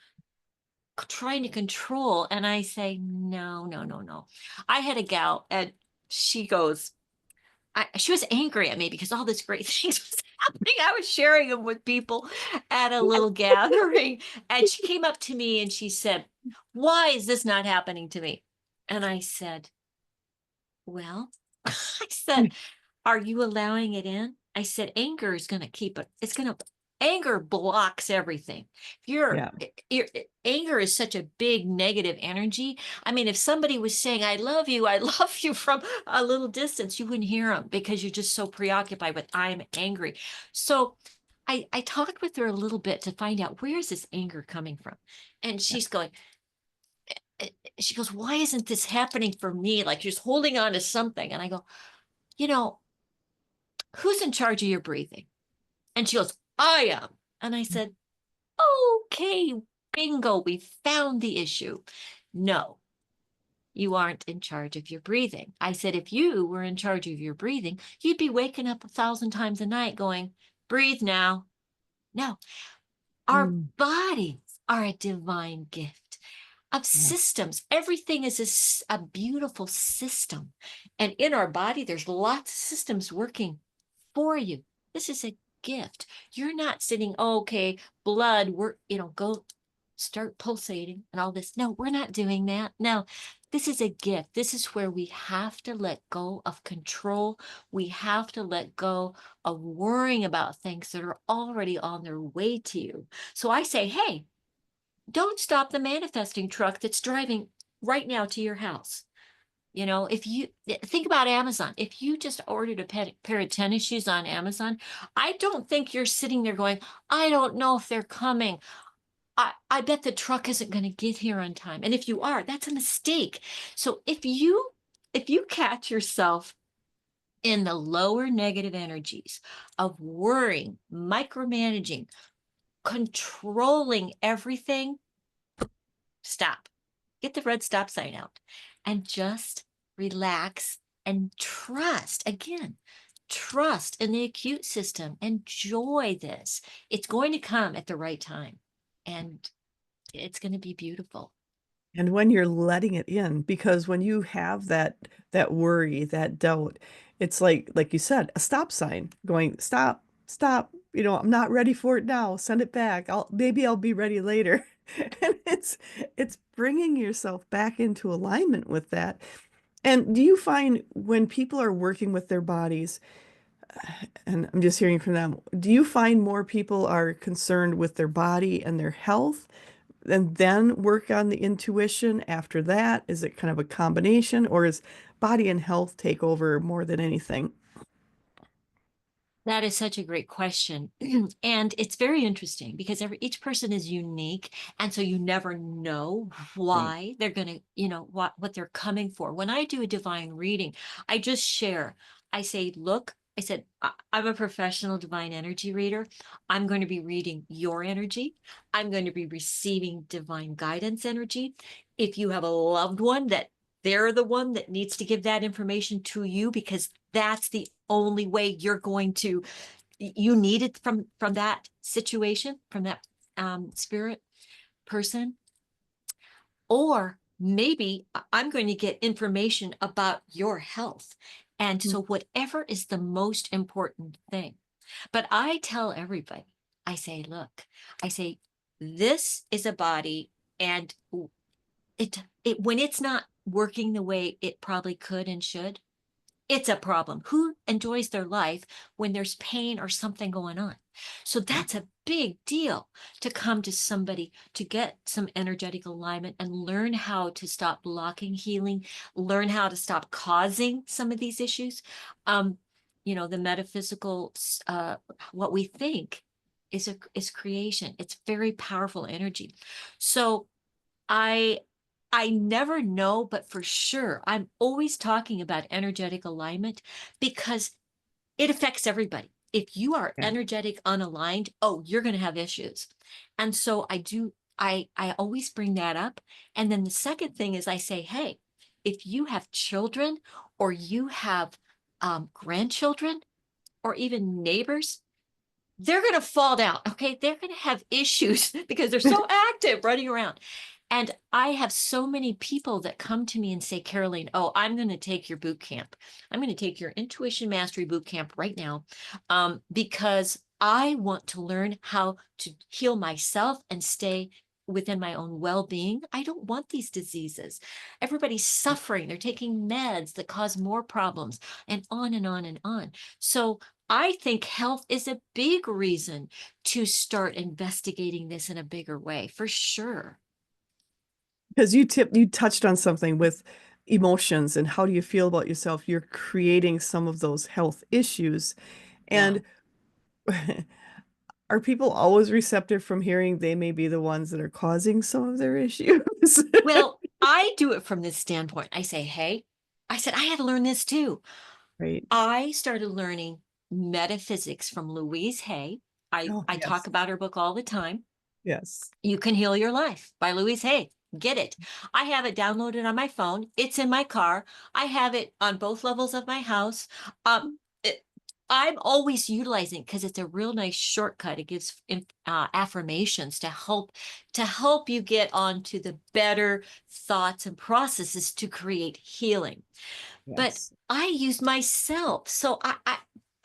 trying to control. And I say, no, no, no, no. I had a gal and she goes, she was angry at me because all this great things was happening. I was sharing them with people at a little gathering. And she came up to me and she said, why is this not happening to me? And I said, well, I said, are you allowing it in? I said, anger is going to keep it. Anger blocks everything.
Yeah.
Your anger is such a big negative energy. I mean, if somebody was saying, I love you from a little distance, you wouldn't hear them because you're just so preoccupied with, I'm angry. So I talked with her a little bit to find out, where is this anger coming from? And she's going, she goes, why isn't this happening for me? Like she's holding on to something. And I go, you know, who's in charge of your breathing? And she goes, I am. And I said, okay, bingo, we found the issue. No, you aren't in charge of your breathing. I said, if you were in charge of your breathing, you'd be waking up 1,000 times a night going, breathe now. No, our
Mm,
bodies are a divine gift of
yeah.
systems. Everything is a beautiful system. And in our body, there's lots of systems working for you. This is a gift. You're not sitting, oh, okay, blood, go start pulsating and all this. No, we're not doing that. No, This is a gift. This is where we have to let go of control. We have to let go of worrying about things that are already on their way to you. So I say, hey, don't stop the manifesting truck that's driving right now to your house. If you think about Amazon, if you just ordered a pair of tennis shoes on Amazon, I don't think you're sitting there going, I don't know if they're coming. I bet the truck isn't going to get here on time. And if you are, that's a mistake. So if you catch yourself in the lower negative energies of worrying, micromanaging, controlling everything, stop. Get the red stop sign out and just relax and trust. Again, trust in the acute system. Enjoy this. It's going to come at the right time. And it's going to be beautiful.
And when you're letting it in, because when you have that worry, that doubt, it's like you said, a stop sign going, stop, stop. I'm not ready for it now. Send it back. Maybe I'll be ready later. And it's bringing yourself back into alignment with that. And do you find when people are working with their bodies, and I'm just hearing from them, do you find more people are concerned with their body and their health and then work on the intuition after that? Is it kind of a combination, or is body and health take over more than anything?
That is such a great question. And it's very interesting because each person is unique. And so you never know
Right.
why they're going to, what they're coming for. When I do a divine reading, I just share. I say, look, I said, I'm a professional divine energy reader. I'm going to be reading your energy. I'm going to be receiving divine guidance energy. If you have a loved one that they're the one that needs to give that information to you, because that's the only way you're going to, you need it from that situation, from that spirit person. Or maybe I'm going to get information about your health. And
Mm.
so whatever is the most important thing. But I tell everybody, I say, look, I say, this is a body, and it when it's not working the way it probably could and should, it's a problem. Who enjoys their life when there's pain or something going on? So that's a big deal, to come to somebody to get some energetic alignment and learn how to stop blocking healing, learn how to stop causing some of these issues. Um, the metaphysical, what we think is creation. It's very powerful energy. So I I never know, but for sure, I'm always talking about energetic alignment because it affects everybody. If you are
Yeah.
energetic unaligned, oh, you're going to have issues. And so I always bring that up. And then the second thing is I say, hey, if you have children or you have grandchildren or even neighbors, they're going to fall down. Okay. They're going to have issues because they're so active running around. And I have so many people that come to me and say, Karoleen, oh, I'm going to take your boot camp. I'm going to take your intuition mastery boot camp right now, because I want to learn how to heal myself and stay within my own well-being. I don't want these diseases. Everybody's suffering. They're taking meds that cause more problems, and on and on and on. So I think health is a big reason to start investigating this in a bigger way, for sure.
Because you touched on something with emotions and how do you feel about yourself? You're creating some of those health issues.
Yeah.
And are people always receptive from hearing they may be the ones that are causing some of their issues?
Well, I do it from this standpoint. I say, hey, I said, I had to learn this too.
Right.
I started learning metaphysics from Louise Hay.
Oh,
I talk
yes.
about her book all the time.
Yes.
You Can Heal Your Life by Louise Hay. Get it. I have it downloaded on my phone. It's in my car. I have it on both levels of my house. Um, it, I'm always utilizing because it's a real nice shortcut. It gives affirmations to help you get onto the better thoughts and processes to create healing. But
Yes.
I use myself, so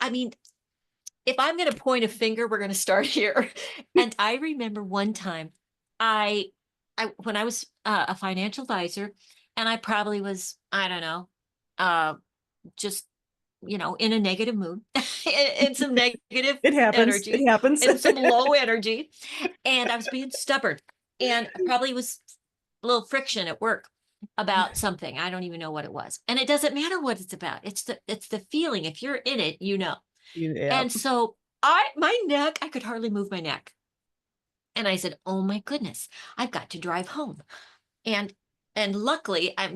I mean, if I'm going to point a finger, we're going to start here. And I remember one time, I, when I was a financial advisor, And I probably was, I don't know, uh, just, in a negative mood, in some negative
It happens.
energy,
It happens.
and some low energy. And I was being stubborn. And I probably was a little friction at work about something. I don't even know what it was. And it doesn't matter what it's about. It's the feeling. If you're in it, you know.
Yeah.
And so my neck, I could hardly move my neck. And I said, "Oh my goodness, I've got to drive home." And luckily, I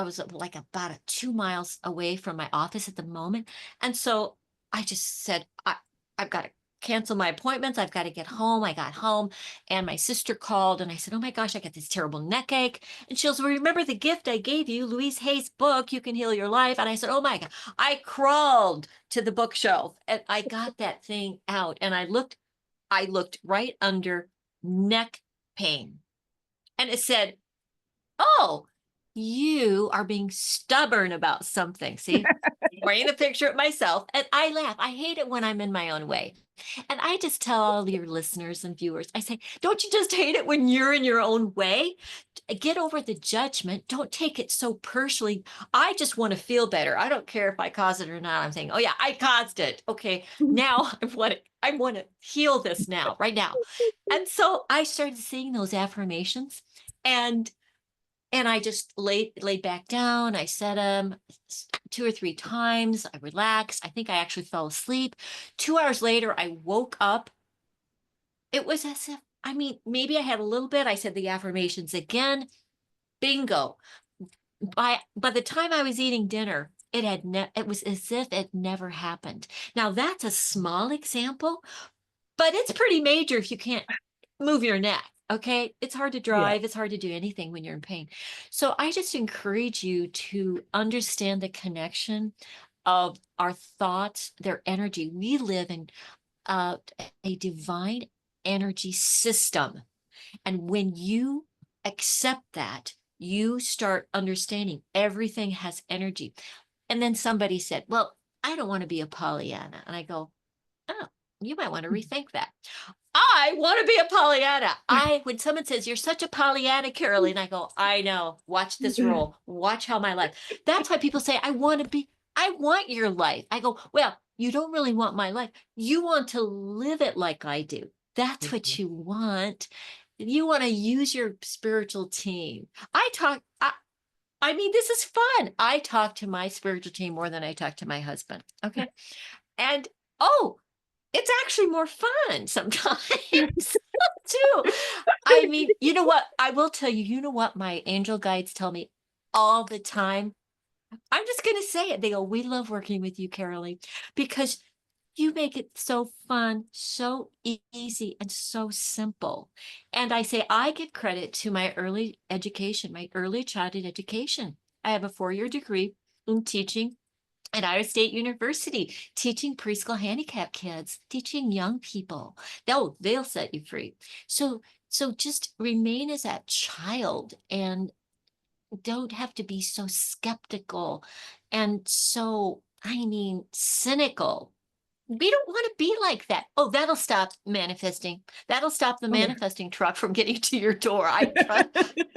was like about 2 miles away from my office at the moment. And so I just said, I've got to cancel my appointments. I've got to get home. I got home and my sister called and I said, "Oh my gosh, I got this terrible neck ache." And she goes, "Well, remember the gift I gave you, Louise Hay's book, You Can Heal Your Life." And I said, "Oh my God." I crawled to the bookshelf and I got that thing out and I looked right under neck pain and it said, "Oh, you are being stubborn about something." See, pointing a picture at myself. And I laugh. I hate it when I'm in my own way. And I just tell all your listeners and viewers, I say, don't you just hate it when you're in your own way? Get over the judgment. Don't take it so personally. I just want to feel better. I don't care if I caused it or not. I'm saying, oh yeah, I caused it. Okay, now I want to heal this now, right now. And so I started saying those affirmations and I just laid back down. I said them 2 or 3 times. I relaxed. I think I actually fell asleep. 2 hours later, I woke up. It was as if, I mean, maybe I had a little bit. I said the affirmations again. Bingo. By the time I was eating dinner, it was as if it never happened. Now that's a small example, but it's pretty major if you can't move your neck. Okay. It's hard to
Yeah.
drive. It's hard to do anything when you're in pain. So I just encourage you to understand the connection of our thoughts, their energy. We live in uh, a divine energy system. And when you accept that, you start understanding everything has energy. And then somebody said, "Well, I don't want to be a Pollyanna." And I go, "Oh, you might want to rethink that." I want to be a Pollyanna. When someone says, "You're such a Pollyanna, Caroline," I go, "I know. Watch this roll. Watch how my life." That's why people say, I want your life. I go, "Well, you don't really want my life. You want to live it like I do. That's what you want. You want to use your spiritual team." I mean, this is fun. I talk to my spiritual team more than I talk to my husband. Okay. And oh, it's actually more fun sometimes too. I mean, you know what? I will tell you, you know what my angel guides tell me all the time? I'm just going to say it. They go, "We love working with you, Carolee, because you make it so fun, so easy, and so simple." And I say, I give credit to my early education, my early childhood education. I have a 4-year degree in teaching at Iowa State University, teaching preschool handicap kids, teaching young people. They'll set you free. So just remain as that child and don't have to be so skeptical and so, I mean, cynical. We don't want to be like that. Oh, that'll stop manifesting. That'll stop the
Oh.
manifesting truck from getting to your door. I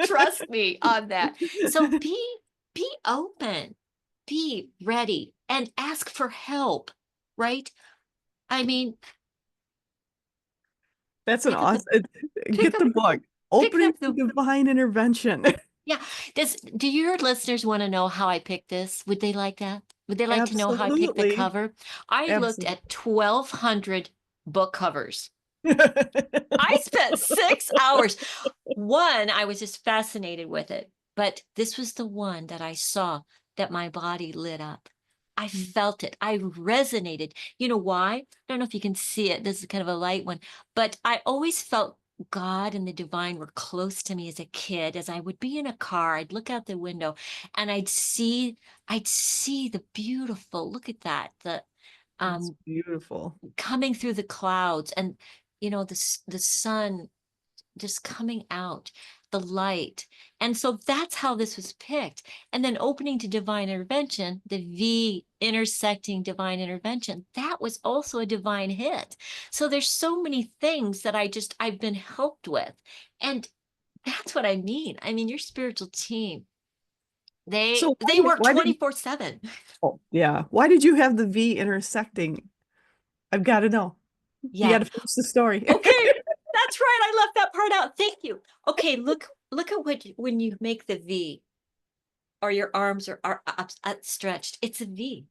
trust me on that. So be open, be ready, and ask for help. Right? I mean,
That's an
pick up the
awesome.
pick
Get
up
the book.
pick
Opening
up
to
the
Divine Intervention.
yeah. Do your listeners want to know how I picked this? Would they like that? Would they like to know how I picked the
Absolutely.
cover? I looked
Absolutely.
at 1,200 book covers. I spent 6 hours. One, I was just fascinated with it, but this was the one that I saw that my body lit up. I felt it. I resonated. You know why? I don't know if you can see it. This is kind of a light one, but I always felt God and the divine were close to me as a kid. As I would be in a car, I'd look out the window and I'd see the beautiful, look at that, the
It's
um
beautiful.
coming through the clouds and the sun just coming out, the light. And so that's how this was picked. And then opening to divine intervention, the V intersecting divine intervention, that was also a divine hit. So there's so many things that I've been helped with. And that's what I mean. I mean, your spiritual team.
So
They work
why did
24/7.
oh yeah, why did you have the V intersecting? I've got to know. You got
Yeah.
to finish the story.
Okay. That's right. I left that part out. Thank you. Okay, look at what when you make the V or your arms are outstretched. It's a V.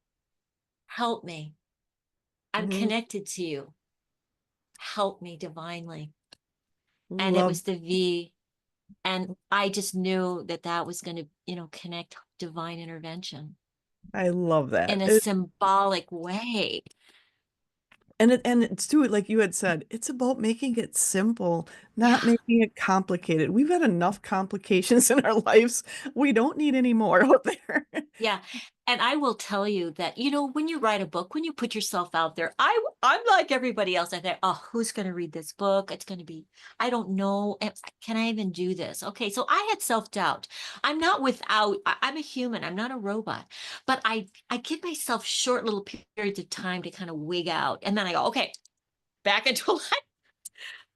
Help me. I'm
Mhm.
connected to you. Help me divinely. And it
Love,
was the V. And I just knew that that was going to, connect divine intervention
I love that.
in a symbolic way.
And it's too, like you had said, it's about making it simple, not
Yeah.
making it complicated. We've had enough complications in our lives. We don't need any more out there.
Yeah. And I will tell you that, when you write a book, when you put yourself out there, I'm like everybody else. I think, oh, who's going to read this book? It's going to be, I don't know. Can I even do this? Okay. So I had self-doubt. I'm not without, I'm a human. I'm not a robot, but I give myself short little periods of time to kind of wig out. And then I go, okay, back into life.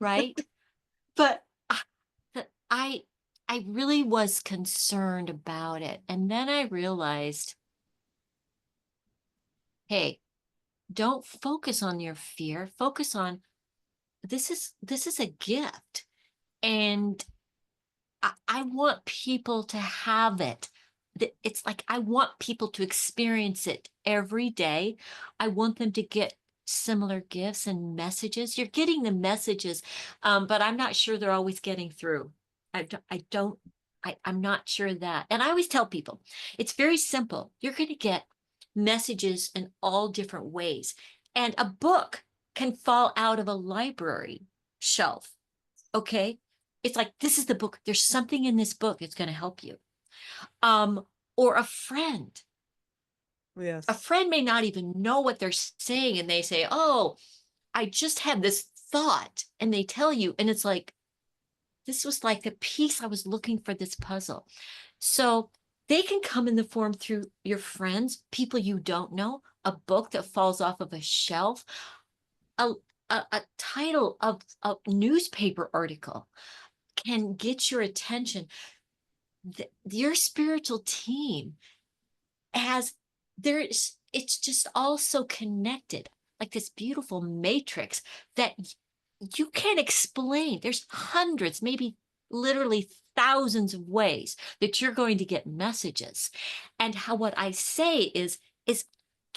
Right. But that I really was concerned about it. And then I realized, hey, don't focus on your fear. Focus on this is a gift. And I want people to have it. It's like I want people to experience it every day. I want them to get similar gifts and messages. You're getting the messages, but I'm not sure they're always getting through. I'm not sure that. And I always tell people, it's very simple. You're going to get messages in all different ways. And a book can fall out of a library shelf. Okay. It's like, this is the book. There's something in this book that's going to help you. Um, or a
Yes.
friend may not even know what they're saying. And they say, oh, I just had this thought. And they tell you, and it's like, this was like the piece I was looking for, this puzzle. So they can come in the form through your friends, people you don't know, a book that falls off of a shelf, a, a title of a newspaper article can get your attention. Your spiritual team has there's it's just all so connected, like this beautiful matrix that you can't explain. There's hundreds, maybe literally thousands of ways that you're going to get messages. And how what I say is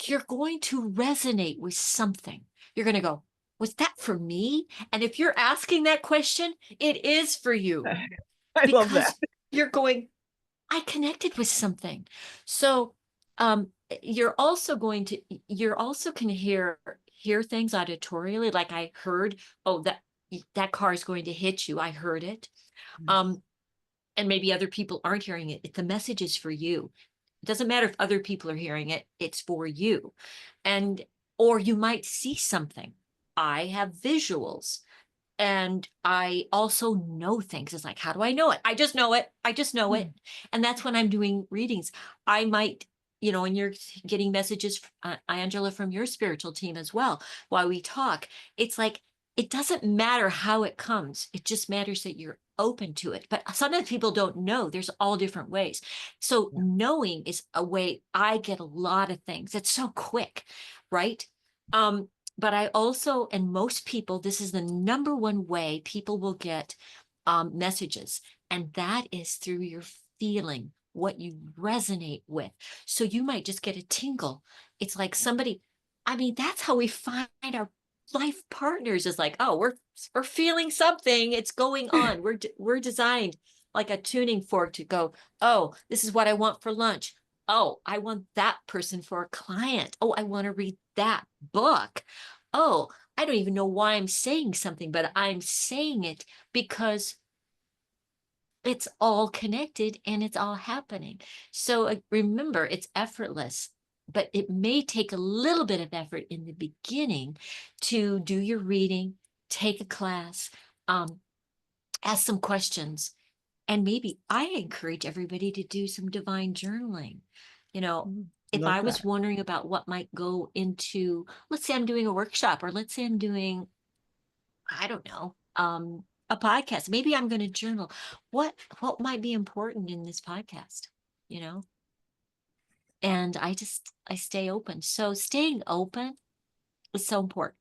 you're going to resonate with something. You're going to go, was that for me? And if you're asking that question, it is for you,
I love that.
because you're going, I connected with something. So um you're also going to you're also can hear things auditorially, like I heard, oh, that car is going to hit you. I heard it. Um and maybe other people aren't hearing it. The message is for you. It doesn't matter if other people are hearing it, it's for you. And or you might see something. I have visuals. And I also know things. It's like, how do I know it? I just know it. I just know it. And that's when I'm doing readings. I might, and you're getting messages, Angela, from your spiritual team as well, while we talk. It's like, it doesn't matter how it comes. It just matters that you're open to it. But sometimes people don't know. There's all different ways. So
Yeah.
knowing is a way I get a lot of things. It's so quick, right? Um, but I also, and most people, this is the number one way people will get messages, and that is through your feeling, what you resonate with. So you might just get a tingle. It's like somebody, I mean, that's how we find our life partners, is like, oh, we're feeling something. It's going on. We're designed like a tuning fork to go, oh, this is what I want for lunch. Oh, I want that person for a client. Oh, I want to read that book. Oh, I don't even know why I'm saying something, but I'm saying it because it's all connected and it's all happening. So remember, it's effortless, but it may take a little bit of effort in the beginning to do your reading, take a class, um, ask some questions. And maybe I encourage everybody to do some divine journaling. You know, if
Love
I
that.
was wondering about what might go into, let's say I'm doing a workshop, or let's say I'm doing, I don't know, a podcast. Maybe I'm going to journal. What might be important in this podcast? you know, and I stay open. So staying open is so important.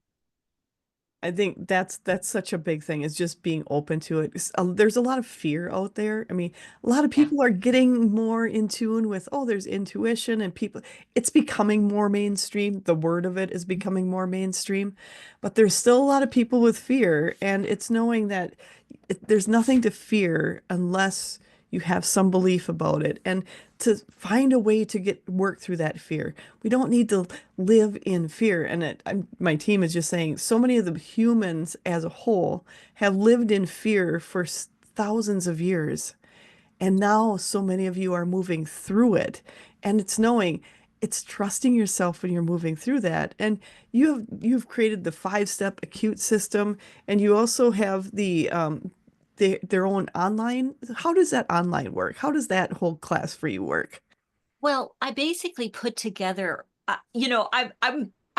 I think that's such a big thing is just being open to it. There's a lot of fear out there. I mean, a lot of
Yeah.
people are getting more in tune with, oh, there's intuition and people, it's becoming more mainstream. The word of it is becoming more mainstream, but there's still a lot of people with fear, and it's knowing that there's nothing to fear unless you have some belief about it, and to find a way to get work through that fear. We don't need to live in fear. And my team is just saying so many of the humans as a whole have lived in fear for thousands of years. And now so many of you are moving through it. And it's knowing, it's trusting yourself when you're moving through that. And you've created the 5-step acute system, and you also have their own online. How does that online work? How does that whole class for you work?
Well, I basically put together, I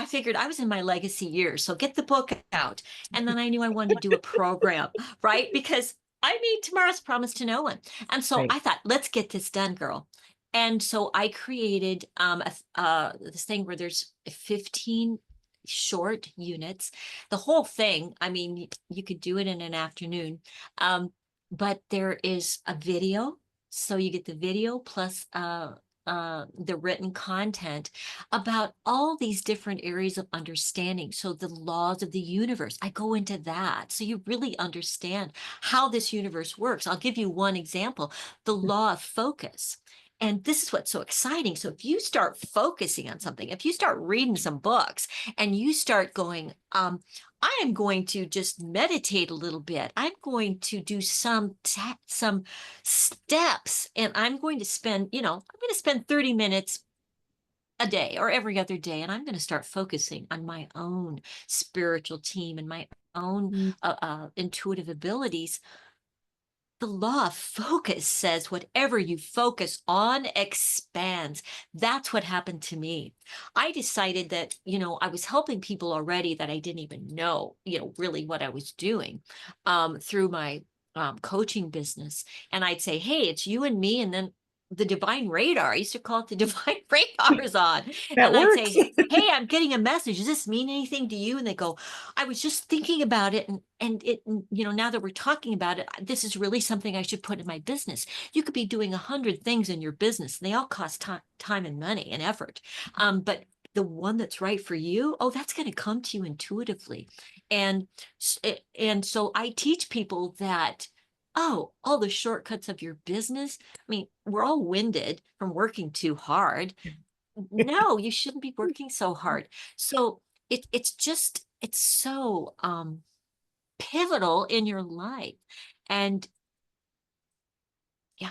figured I was in my legacy years, so get the book out. And then I knew I wanted to do a program, right? Because I made tomorrow's promise to no one. And so
Right.
I thought, let's get this done, girl. And so I created this thing where there's 15 short units. The whole thing, I mean, you could do it in an afternoon. But there is a video. So you get the video plus the written content about all these different areas of understanding. So the laws of the universe, I go into that. So you really understand how this universe works. I'll give you one example, the law of focus. And this is what's so exciting. So if you start focusing on something, if you start reading some books and you start going, I am going to just meditate a little bit. I'm going to do some steps, and I'm going to spend, I'm going to spend 30 minutes a day or every other day, and I'm going to start focusing on my own spiritual team and my own
Mm.
intuitive abilities. The law of focus says whatever you focus on expands. That's what happened to me. I decided that, I was helping people already that I didn't even know, really what I was doing through my coaching business. And I'd say, hey, it's you and me. And then the divine radar, I used to call it the divine radar is on.
That
And I'd
works.
say, hey, I'm getting a message. Does this mean anything to you? And they go, I was just thinking about it, and it, now that we're talking about it, this is really something I should put in my business. You could be doing 100 things in your business, and they all cost time and money and effort. But the one that's right for you, oh, that's going to come to you intuitively. And and so I teach people that, oh, all the shortcuts of your business. I mean, we're all winded from working too hard. No, you shouldn't be working so hard. So it's so pivotal in your life. And yeah.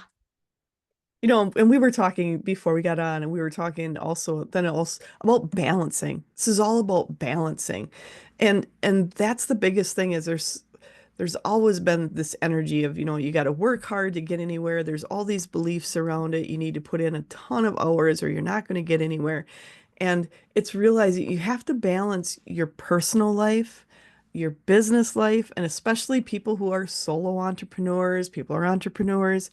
And we were talking before we got on, and we were talking also about balancing. This is all about balancing. And that's the biggest thing is there's always been this energy of, you got to work hard to get anywhere. There's all these beliefs around it. You need to put in a ton of hours or you're not going to get anywhere. And it's realizing you have to balance your personal life, your business life, and especially people who are solo entrepreneurs, people who are entrepreneurs.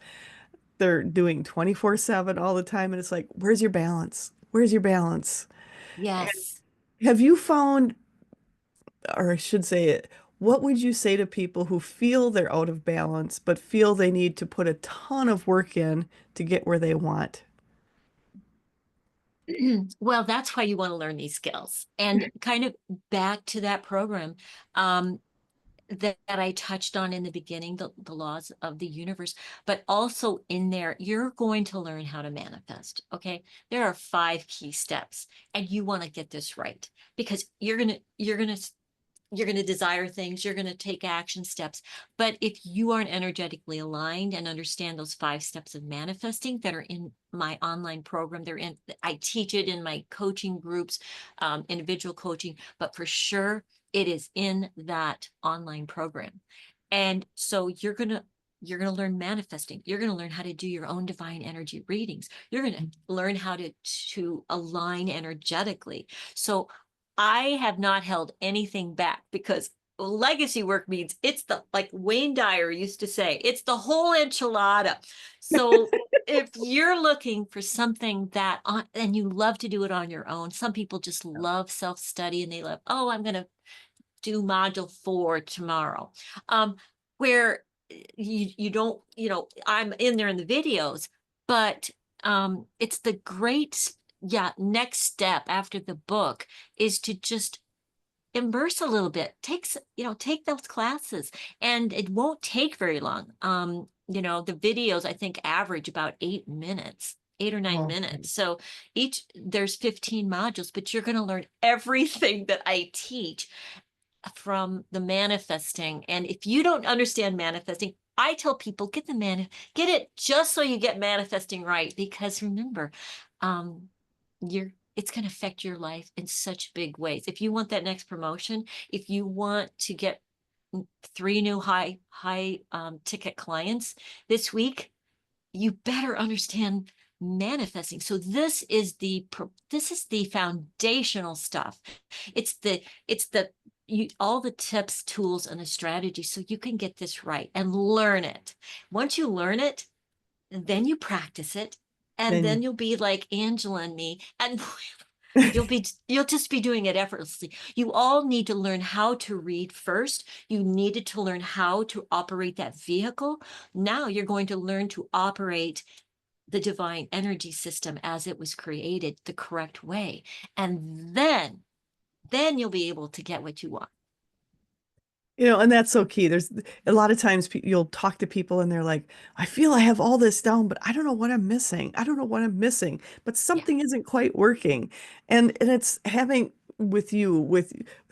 They're doing 24/7 all the time. And it's like, where's your balance? Where's your balance?
Yes.
Have you found, or I should say it, what would you say to people who feel they're out of balance, but feel they need to put a ton of work in to get where they want?
Well, that's why you want to learn these skills. And kind of back to that program, that I touched on in the beginning, the laws of the universe, but also in there, you're going to learn how to manifest. Okay. There are 5 key steps, and you want to get this right, because you're going to desire things, you're going to take action steps. But if you aren't energetically aligned and understand those 5 steps of manifesting that are in my online program, I teach it in my coaching groups, individual coaching, but for sure it is in that online program. And so you're going to learn manifesting. You're going to learn how to do your own divine energy readings. You're going to learn how to align energetically. So I have not held anything back, because legacy work means it's like Wayne Dyer used to say, it's the whole enchilada. So if you're looking for something that on, and you love to do it on your own, some people just love self-study and they love, oh, I'm going to do module 4 tomorrow. Where you don't, I'm in there in the videos, but it's the great, yeah, next step after the book is to just immerse a little bit. Take those classes, and it won't take very long. The videos I think average about 8 minutes. 8 or 9 minutes. So there's 15 modules, but you're going to learn everything that I teach from the manifesting. And if you don't understand manifesting, I tell people get it just so you get manifesting right. Because remember, um, it's going to affect your life in such big ways. If you want that next promotion, if you want to get 3 new high ticket clients this week, you better understand manifesting. So this is the foundational stuff. It's the all the tips, tools, and the strategies so you can get this right and learn it. Once you learn it, then you practice it, and
Then
then you'll be like Angela and me, and you'll just be doing it effortlessly. You all need to learn how to read first. You needed to learn how to operate that vehicle. Now you're going to learn to operate the divine energy system as it was created the correct way. And then you'll be able to get what you want.
and that's so key. There's a lot of times you'll talk to people and they're like, I feel I have all this down, but I don't know what I'm missing. I don't know what I'm missing, but
Yeah,
something isn't quite working. And it's having with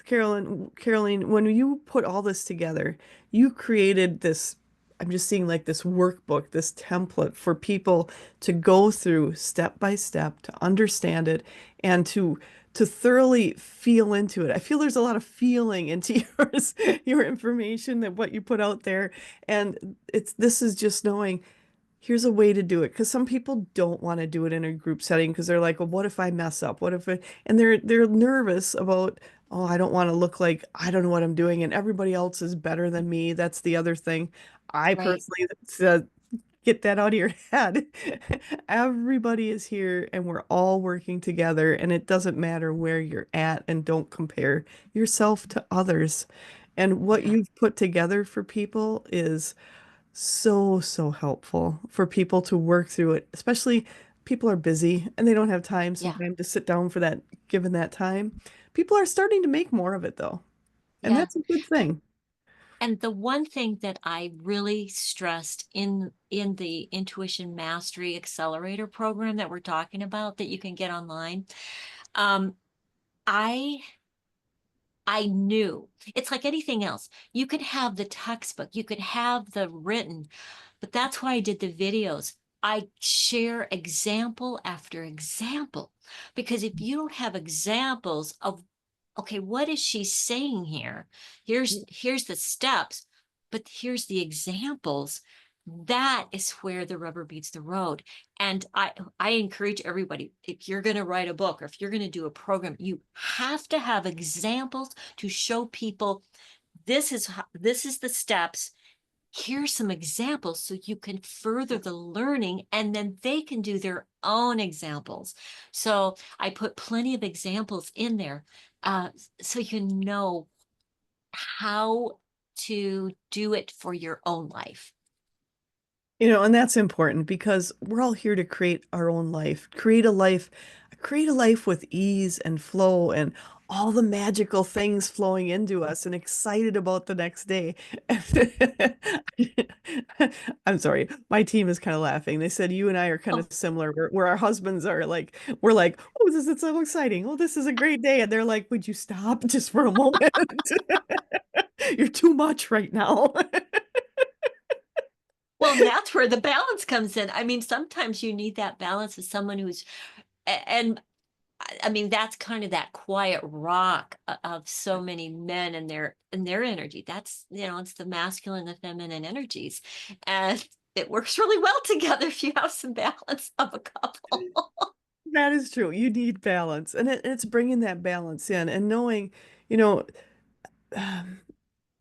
Caroline, when you put all this together, you created this, I'm just seeing like this workbook, this template for people to go through step by step to understand it and to thoroughly feel into it. I feel there's a lot of feeling into your information that what you put out there. And this is just knowing here's a way to do it. Because some people don't want to do it in a group setting because they're like, well, what if I mess up? What if and they're nervous about, oh, I don't want to look like I don't know what I'm doing and everybody else is better than me. That's the other thing. I
right.
personally said get that out of your head. Everybody is here and we're all working together, and it doesn't matter where you're at, and don't compare yourself to others. And what
Yeah,
you've put together for people is so, so helpful for people to work through it, especially people are busy and they don't have time
yeah,
sometimes to sit down for that, given that time. People are starting to make more of it though, and
yeah.
that's a good thing.
And the one thing that I really stressed in the Intuition Mastery Accelerator program that we're talking about that you can get online, um, I I knew it's like anything else. You could have the textbook, you could have the written, but that's why I did the videos. I share example after example, because if you don't have examples of, okay, what is she saying here? Here's the steps, but here's the examples. That is where the rubber meets the road. And I encourage everybody, if you're going to write a book or if you're going to do a program, you have to have examples to show people this is the steps. Here's some examples so you can further the learning, and then they can do their own examples. So I put plenty of examples in there, uh, so you know how to do it for your own life.
And that's important because we're all here to create our own life, create a life with ease and flow and all the magical things flowing into us and excited about the next day. I'm sorry, my team is kind of laughing. They said you and I are kind of
Oh,
similar, where our husbands are like, we're like, oh, this is so exciting. Oh, this is a great day. And they're like, would you stop just for a moment? You're too much right now.
well, and that's where the balance comes in. I mean, sometimes you need that balance of someone and I mean, that's kind of that quiet rock of so many men and their energy. That's, it's the masculine and the feminine energies. And it works really well together if you have some balance of a couple.
That is true. You need balance, and it's bringing that balance in and knowing, you know,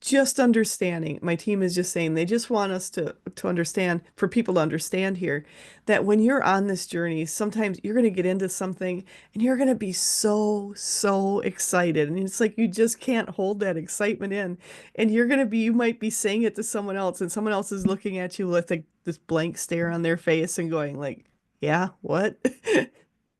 just understanding. My team is just saying they just want us to understand, for people to understand here, that when you're on this journey, sometimes you're going to get into something and you're going to be so excited. And it's like you just can't hold that excitement in. And you might be saying it to someone else, and someone else is looking at you with like this blank stare on their face and going like, "Yeah, what?"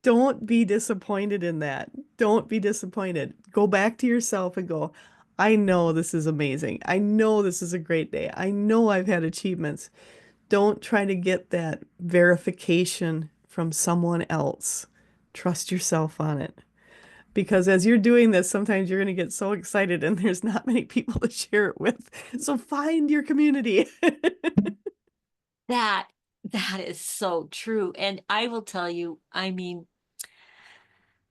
Don't be disappointed in that. Don't be disappointed. Go back to yourself and go, I know this is amazing. I know this is a great day. I know I've had achievements. Don't try to get that verification from someone else. Trust yourself on it. Because as you're doing this, sometimes you're going to get so excited and there's not many people to share it with. So find your community.
That that is so true. And I will tell you, I mean,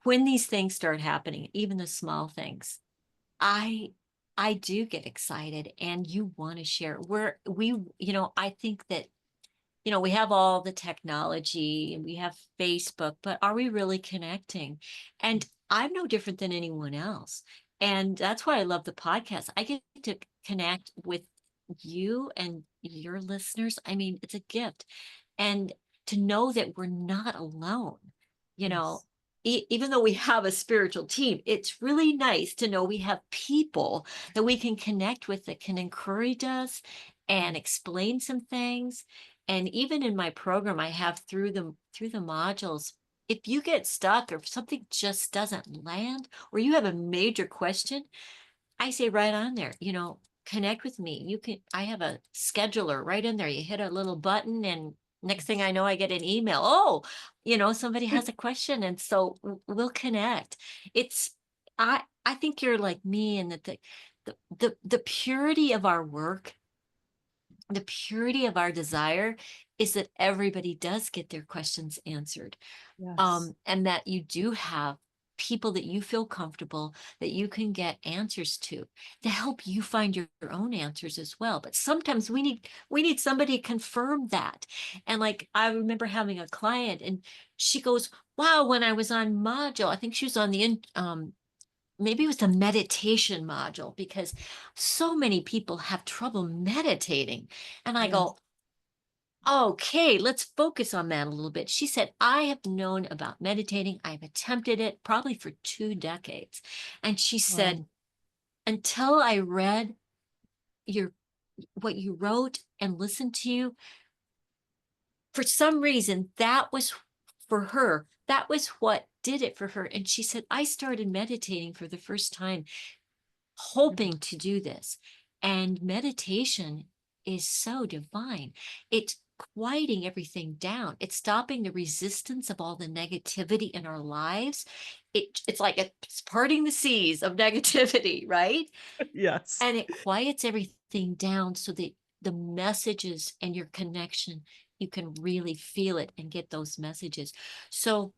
when these things start happening, even the small things, I I do get excited and you want to share. I think that we have all the technology and we have Facebook, but are we really connecting? And I'm no different than anyone else. And that's why I love the podcast. I get to connect with you and your listeners. I mean, it's a gift. And to know that we're not alone, you know,
Yes.
even though we have a spiritual team, it's really nice to know we have people that we can connect with that can encourage us and explain some things. And even in my program, I have through the modules, if you get stuck or if something just doesn't land or you have a major question, I say right on there, connect with me. I have a scheduler right in there. You hit a little button and next thing I know, I get an email. Oh, somebody has a question. And so we'll connect. It's, I think you're like me and that the purity of our work, the purity of our desire is that everybody does get their questions answered,
Yes.
and that you do have people that you feel comfortable that you can get answers to help you find your own answers as well. But sometimes we need somebody to confirm that. And like I remember having a client and she goes, wow, when I was on module, I think she was on maybe it was the meditation module, because so many people have trouble meditating. And I
Yes.
go, okay, let's focus on that a little bit. She said, I have known about meditating. I've attempted it probably for 2 decades. And she said,
Wow.
until I read your what you wrote and listened to you, for some reason, that was for her. That was what did it for her. And she said, I started meditating for the first time hoping to do this. And meditation is so divine. It's quieting everything down. It's stopping the resistance of all the negativity in our lives. It's like it's parting the seas of negativity, right?
Yes.
And it quiets everything down so that the messages and your connection, you can really feel it and get those messages. So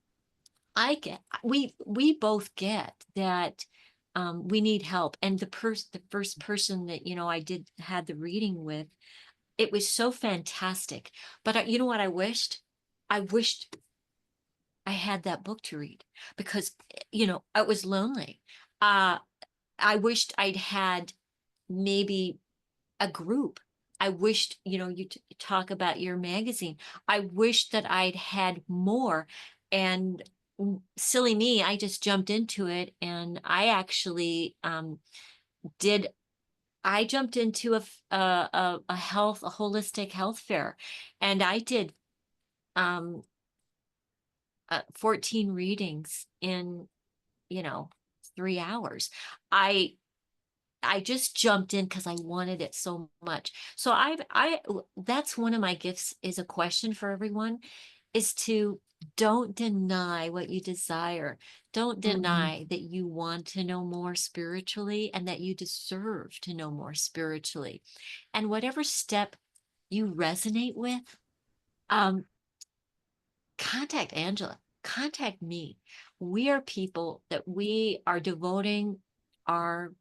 we both get that we need help. And the first person that I had the reading with, it was so fantastic. But you know what I wished I had that book to read, because I was lonely. uh I wished I'd had maybe a group. I wished, you talk about your magazine. I wished that I'd had more. And silly me, I just jumped into it, and I actually did. I jumped into a holistic health fair, and I did 14 readings in, you know, 3 hours. I I just jumped in because I wanted it so much. So that's one of my gifts, is a question for everyone, is to don't deny what you desire. Don't
Mhm.
deny that you want to know more spiritually and that you deserve to know more spiritually. And whatever step you resonate with, um, contact Angela, contact me. We are people that we are devoting our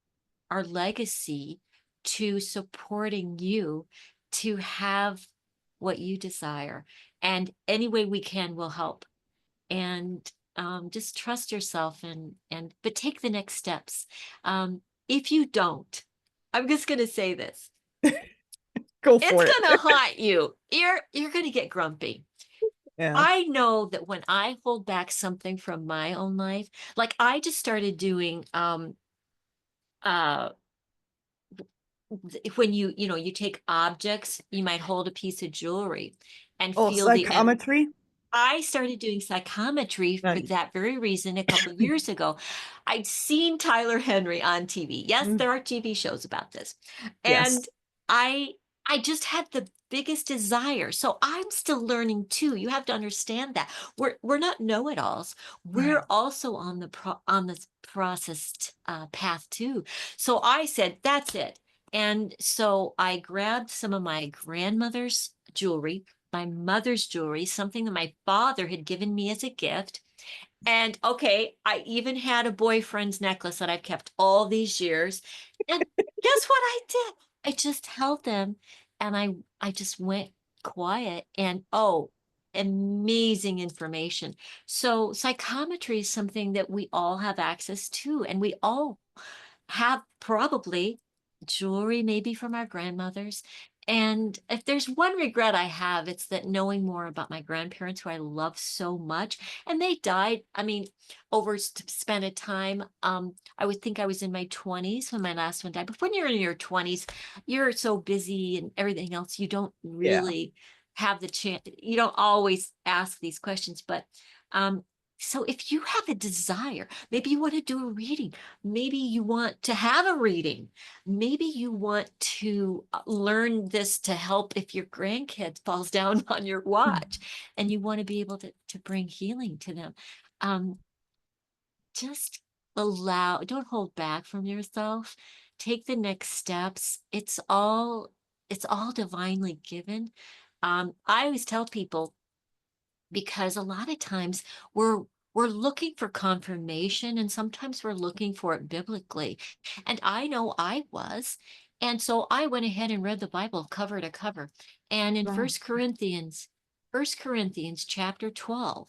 our legacy to supporting you to have what you desire. And any way we can, will help. And just trust yourself, but take the next steps. If you don't, I'm just gonna say this.
Go
It's
for it.
gonna haunt you. You're gonna get grumpy.
Yeah.
I know that when I hold back something from my own life, like I just started doing uh when you take objects, you might hold a piece of jewelry and
Oh,
feel the energy.
psychometry?
I started doing psychometry for
Nice.
that very reason a couple of years ago. I'd seen Tyler Henry on TV. Yes,
Mm,
there are TV shows about this.
yes.
And I I just had the biggest desire. So I'm still learning too. You have to understand that. We're not know-it-alls.
Right.
We're also on on this processed path too. So I said, that's it. And so I grabbed some of my grandmother's jewelry, my mother's jewelry, something that my father had given me as a gift. And okay, I even had a boyfriend's necklace that I've kept all these years. And guess what I did? I just held them and I just went quiet and oh, amazing information. So psychometry is something that we all have access to, and we all have probably jewelry maybe from our grandmothers. And if there's one regret I have, it's that knowing more about my grandparents, who I love so much, and they died, I mean, over span of time. I would think I was in my 20s when my last one died. But when you're in your 20s, you're so busy and everything else, you don't
Yeah.
really have the chance, you don't always ask these questions. But um, so if you have a desire, maybe you want to do a reading, maybe you want to have a reading, maybe you want to learn this to help if your grandkid falls down on your watch and you want to be able to bring healing to them. Um, just don't hold back from yourself. Take the next steps. It's all divinely given. I always tell people, because a lot of times we're looking for confirmation and sometimes we're looking for it biblically. And I know I was. And so I went ahead and read the Bible cover to cover. And in
Wow.
First Corinthians chapter 12,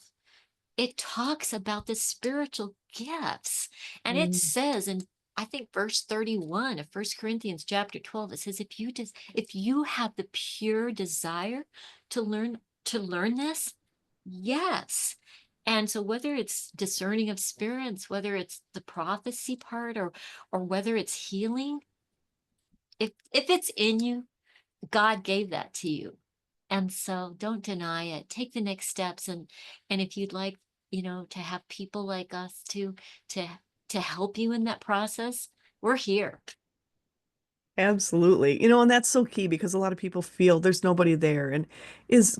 it talks about the spiritual gifts. And it
Mm,
says in, I think, verse 31 of First Corinthians chapter 12, it says, if you have the pure desire to learn this, yes. And so whether it's discerning of spirits, whether it's the prophecy part, or whether it's healing, if it's in you, God gave that to you. And so don't deny it. Take the next steps. And if you'd like, to have people like us to to help you in that process, we're here.
absolutely. And that's so key because a lot of people feel there's nobody there and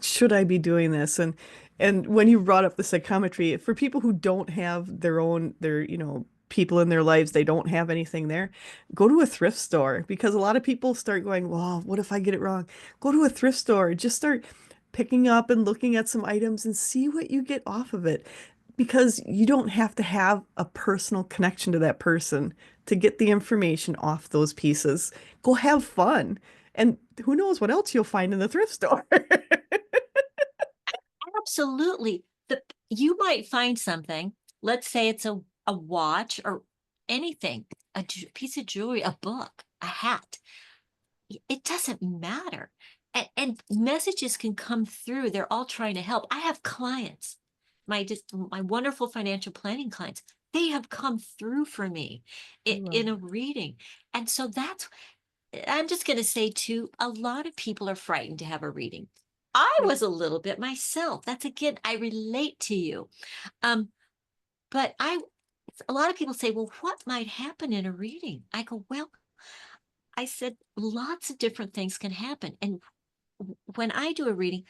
should I be doing this? And when you brought up the psychometry, for people who don't have their people in their lives, they don't have anything there, go to a thrift store because a lot of people start going, well, what if I get it wrong? Go to a thrift store, just start picking up and looking at some items and see what you get off of it. Because you don't have to have a personal connection to that person to get the information off those pieces. Go have fun. And who knows what else you'll find in the thrift store.
Absolutely. You might find something. Let's say it's a watch or anything, piece of jewelry, a book, a hat. It doesn't matter. And messages can come through. They're all trying to help. I have clients, my wonderful financial planning clients. They have come through for me
I love
in a
that.
reading. And so I'm just going to say too, a lot of people are frightened to have a reading. I
Yeah.
was a little bit myself. That's, again, I relate to you. Um, but a lot of people say, well, what might happen in a reading? I go, well, I said, lots of different things can happen. And when I do a reading,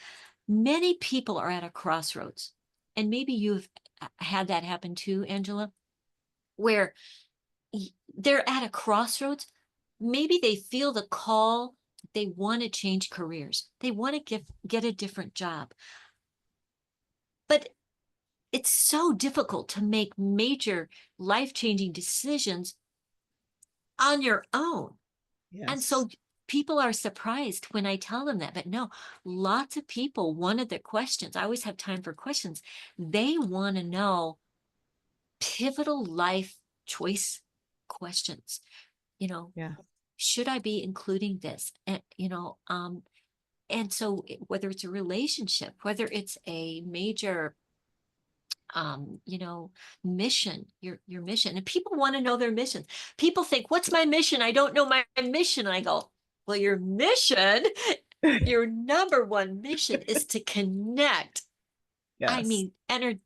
many people are at a crossroads. And maybe you've had that happen too, Angela, where they're at a crossroads. Maybe they feel the call, they want to change careers, they want to get a different job. But it's so difficult to make major life-changing decisions on your own. And
Yes.
so people are surprised when I tell them that. But no, lots of people, one of the questions, I always have time for questions. They want to know pivotal life choice questions. You know,
Yeah.
should I be including this? And, and so whether it's a relationship, whether it's a major you know, mission, your mission. And people want to know their mission. People think, what's my mission? I don't know my mission. And I go, well, your mission, your number one mission is to connect. I
Yes,
mean,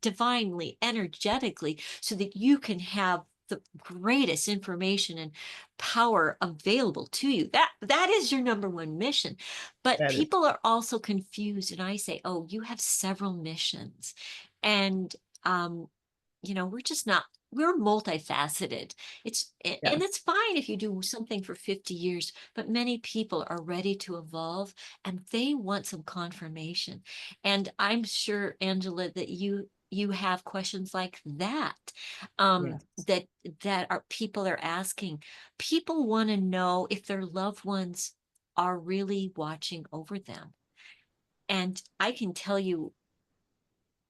divinely, energetically, so that you can have the greatest information and power available to you. That is your number one mission. But
that is,
people are also confused, and I say, "Oh, you have several missions," and um, we're just not. We're multifaceted. And
yes,
it's fine if you do something for 50 years, but many people are ready to evolve and they want some confirmation. And I'm sure, Angela, that you have questions like that,
yes.
that are people are asking. People want to know if their loved ones are really watching over them. And I can tell you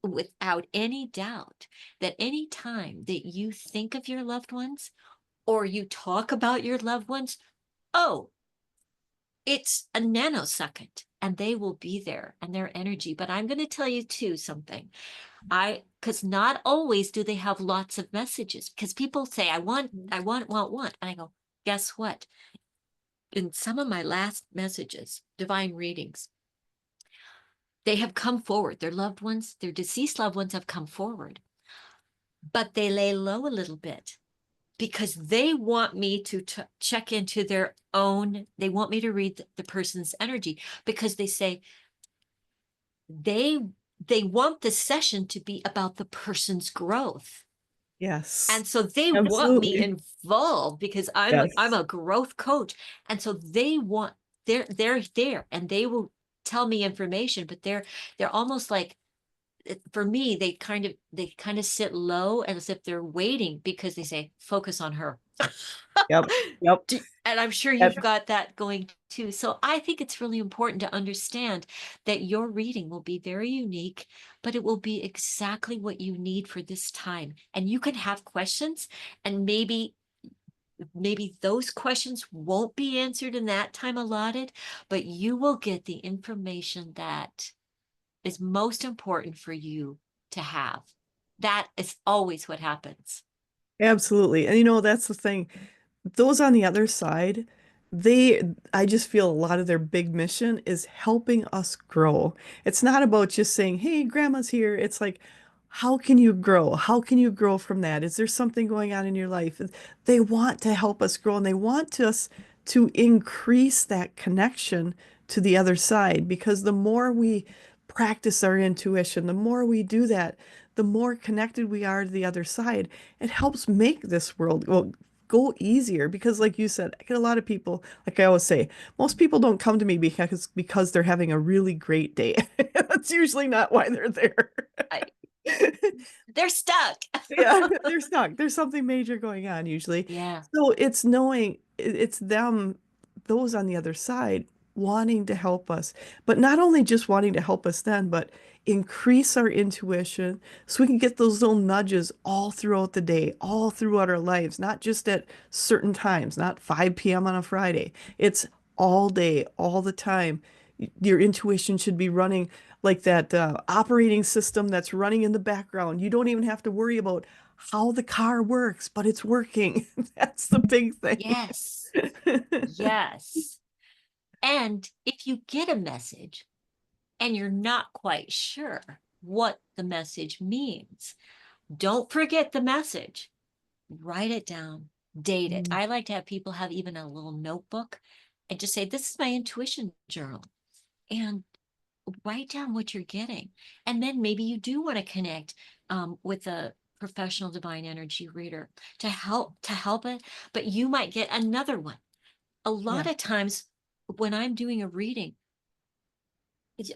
without any doubt that any time that you think of your loved ones or you talk about your loved ones, oh, it's a nanosecond and they will be there and their energy. But I'm going to tell you too something. Because not always do they have lots of messages, because people say, I want. And I go, guess what? In some of my last messages, divine readings, they have come forward. Their loved ones, their deceased loved ones have come forward, but they lay low a little bit because they want me to check into their own, they want me to read the person's energy, because they say they they want the session to be about the person's growth.
Yes,
And so they want me
absolutely.
involved because I'm
Yes.
a growth coach. And so they're there and they will tell me information, but they're almost like, for me, they kind of sit low as if they're waiting, because they say, focus on her.
Yep. Yep.
And I'm sure
Yep.
you've got that going too. So I think it's really important to understand that your reading will be very unique, but it will be exactly what you need for this time. And you can have questions, and maybe those questions won't be answered in that time allotted, but you will get the information that is most important for you to have. That is always what happens.
Absolutely. And that's the thing. Those on the other side, they, I just feel a lot of their big mission is helping us grow. It's not about just saying, hey, grandma's here. It's like, how can you grow? How can you grow from that? Is there something going on in your life? They want to help us grow and they want us to increase that connection to the other side, because the more we practice our intuition, the more we do that, the more connected we are to the other side. It helps make this world, well, go easier, because like you said, I get a lot of people, like I always say, most people don't come to me because they're having a really great day. That's usually not why they're there.
I, they're stuck.
Yeah, they're stuck. There's something major going on usually.
Yeah.
So it's knowing it's them, those on the other side, wanting to help us. But not only just wanting to help us then, but increase our intuition so we can get those little nudges all throughout the day, all throughout our lives, not just at certain times, not 5 p.m. on a Friday. It's all day, all the time. Your intuition should be running like that operating system that's running in the background. You don't even have to worry about how the car works, but it's working. That's the big thing.
Yes. Yes. And if you get a message and you're not quite sure what the message means, don't forget the message. Write it down, date it.
Mm,
I like to have people have even a little notebook and just say, this is my intuition journal. And write down what you're getting. And then maybe you do want to connect with a professional divine energy reader to help it, but you might get another one. A lot
yeah,
of times when I'm doing a reading,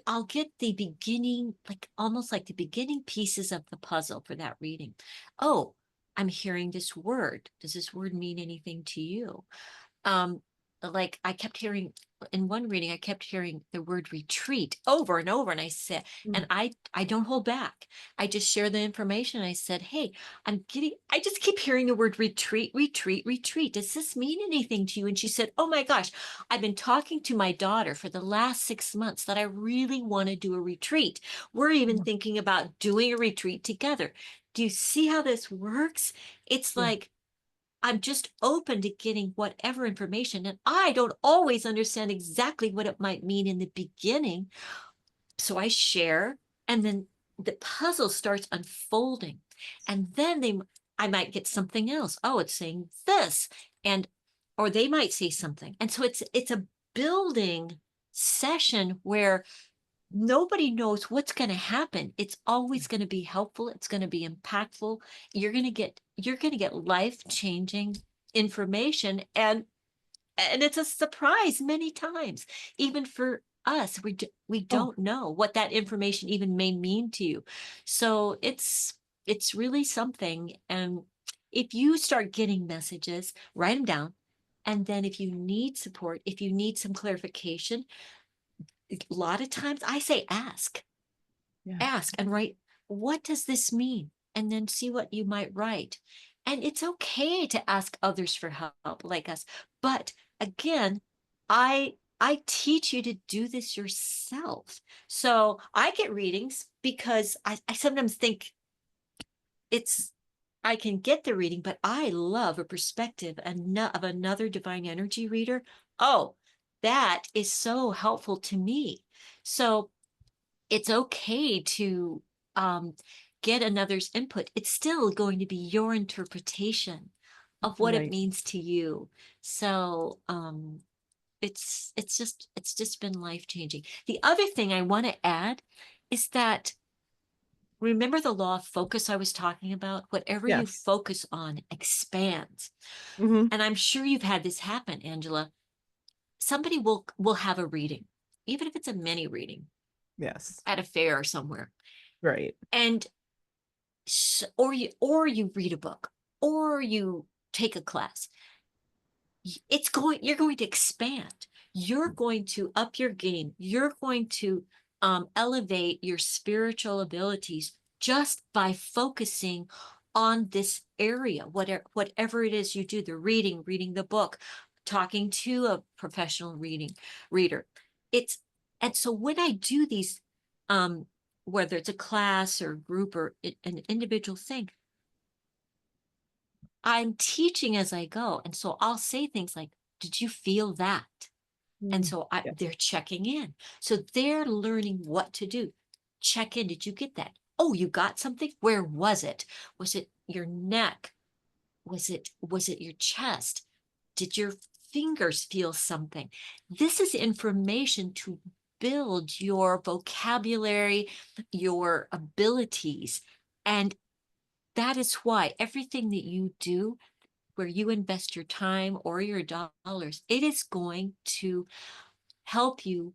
I'll get the beginning, like almost like the beginning pieces of the puzzle for that reading. Oh, I'm hearing this word. Does this word mean anything to you? Um, like I kept hearing in one reading, I kept hearing the word retreat over and over. And I said,
Mm.
and I don't hold back. I just share the information. I said, hey, I just keep hearing the word retreat, retreat, retreat. Does this mean anything to you? And she said, oh my gosh, I've been talking to my daughter for the last 6 months that I really want to do a retreat. We're even
Oh,
thinking about doing a retreat together. Do you see how this works? It's
yeah.
like, I'm just open to getting whatever information. And I don't always understand exactly what it might mean in the beginning. So I share, and then the puzzle starts unfolding. And then I might get something else. Oh, it's saying this. And, or they might say something. And so it's a building session where nobody knows what's going to happen. It's always going to be helpful. It's going to be impactful. You're going to get life-changing information, and it's a surprise many times, even for us. We
Oh,
don't know what that information even may mean to you. So it's really something. And if you start getting messages, write them down. And then if you need support, if you need some clarification, a lot of times I say
yeah.
ask and write, what does this mean? And then see what you might write. And it's okay to ask others for help like us. But again, I teach you to do this yourself. So I get readings because I sometimes think it's I can get the reading, but I love a perspective of another divine energy reader. Oh, that is so helpful to me. So it's okay to um, get another's input. It's still going to be your interpretation of what it
Right.
means to you. So it's just been life changing. The other thing I want to add is that, remember the law of focus I was talking about? Whatever you
Yes.
focus on expands.
Hmm.
And I'm sure you've had this happen, Angela. Somebody will have a reading, even if it's a mini reading
Yes.
at a fair or somewhere.
Right.
And or you read a book, or you take a class. You're going to expand. You're going to up your game. You're going to elevate your spiritual abilities just by focusing on this area, whatever it is you do, the reading the book, talking to a professional reader. It's And so when I do these, um, whether it's a class or group or an individual thing, I'm teaching as I go. And so I'll say things like, did you feel that? And
Mm.
so
Yeah.
they're checking in. So they're learning what to do. Check in. Did you get that? Oh, you got something? Where was it? Was it your neck? Was it your chest? Did your fingers feel something? This is information to build your vocabulary, your abilities. And that is why everything that you do, where you invest your time or your dollars, it is going to help you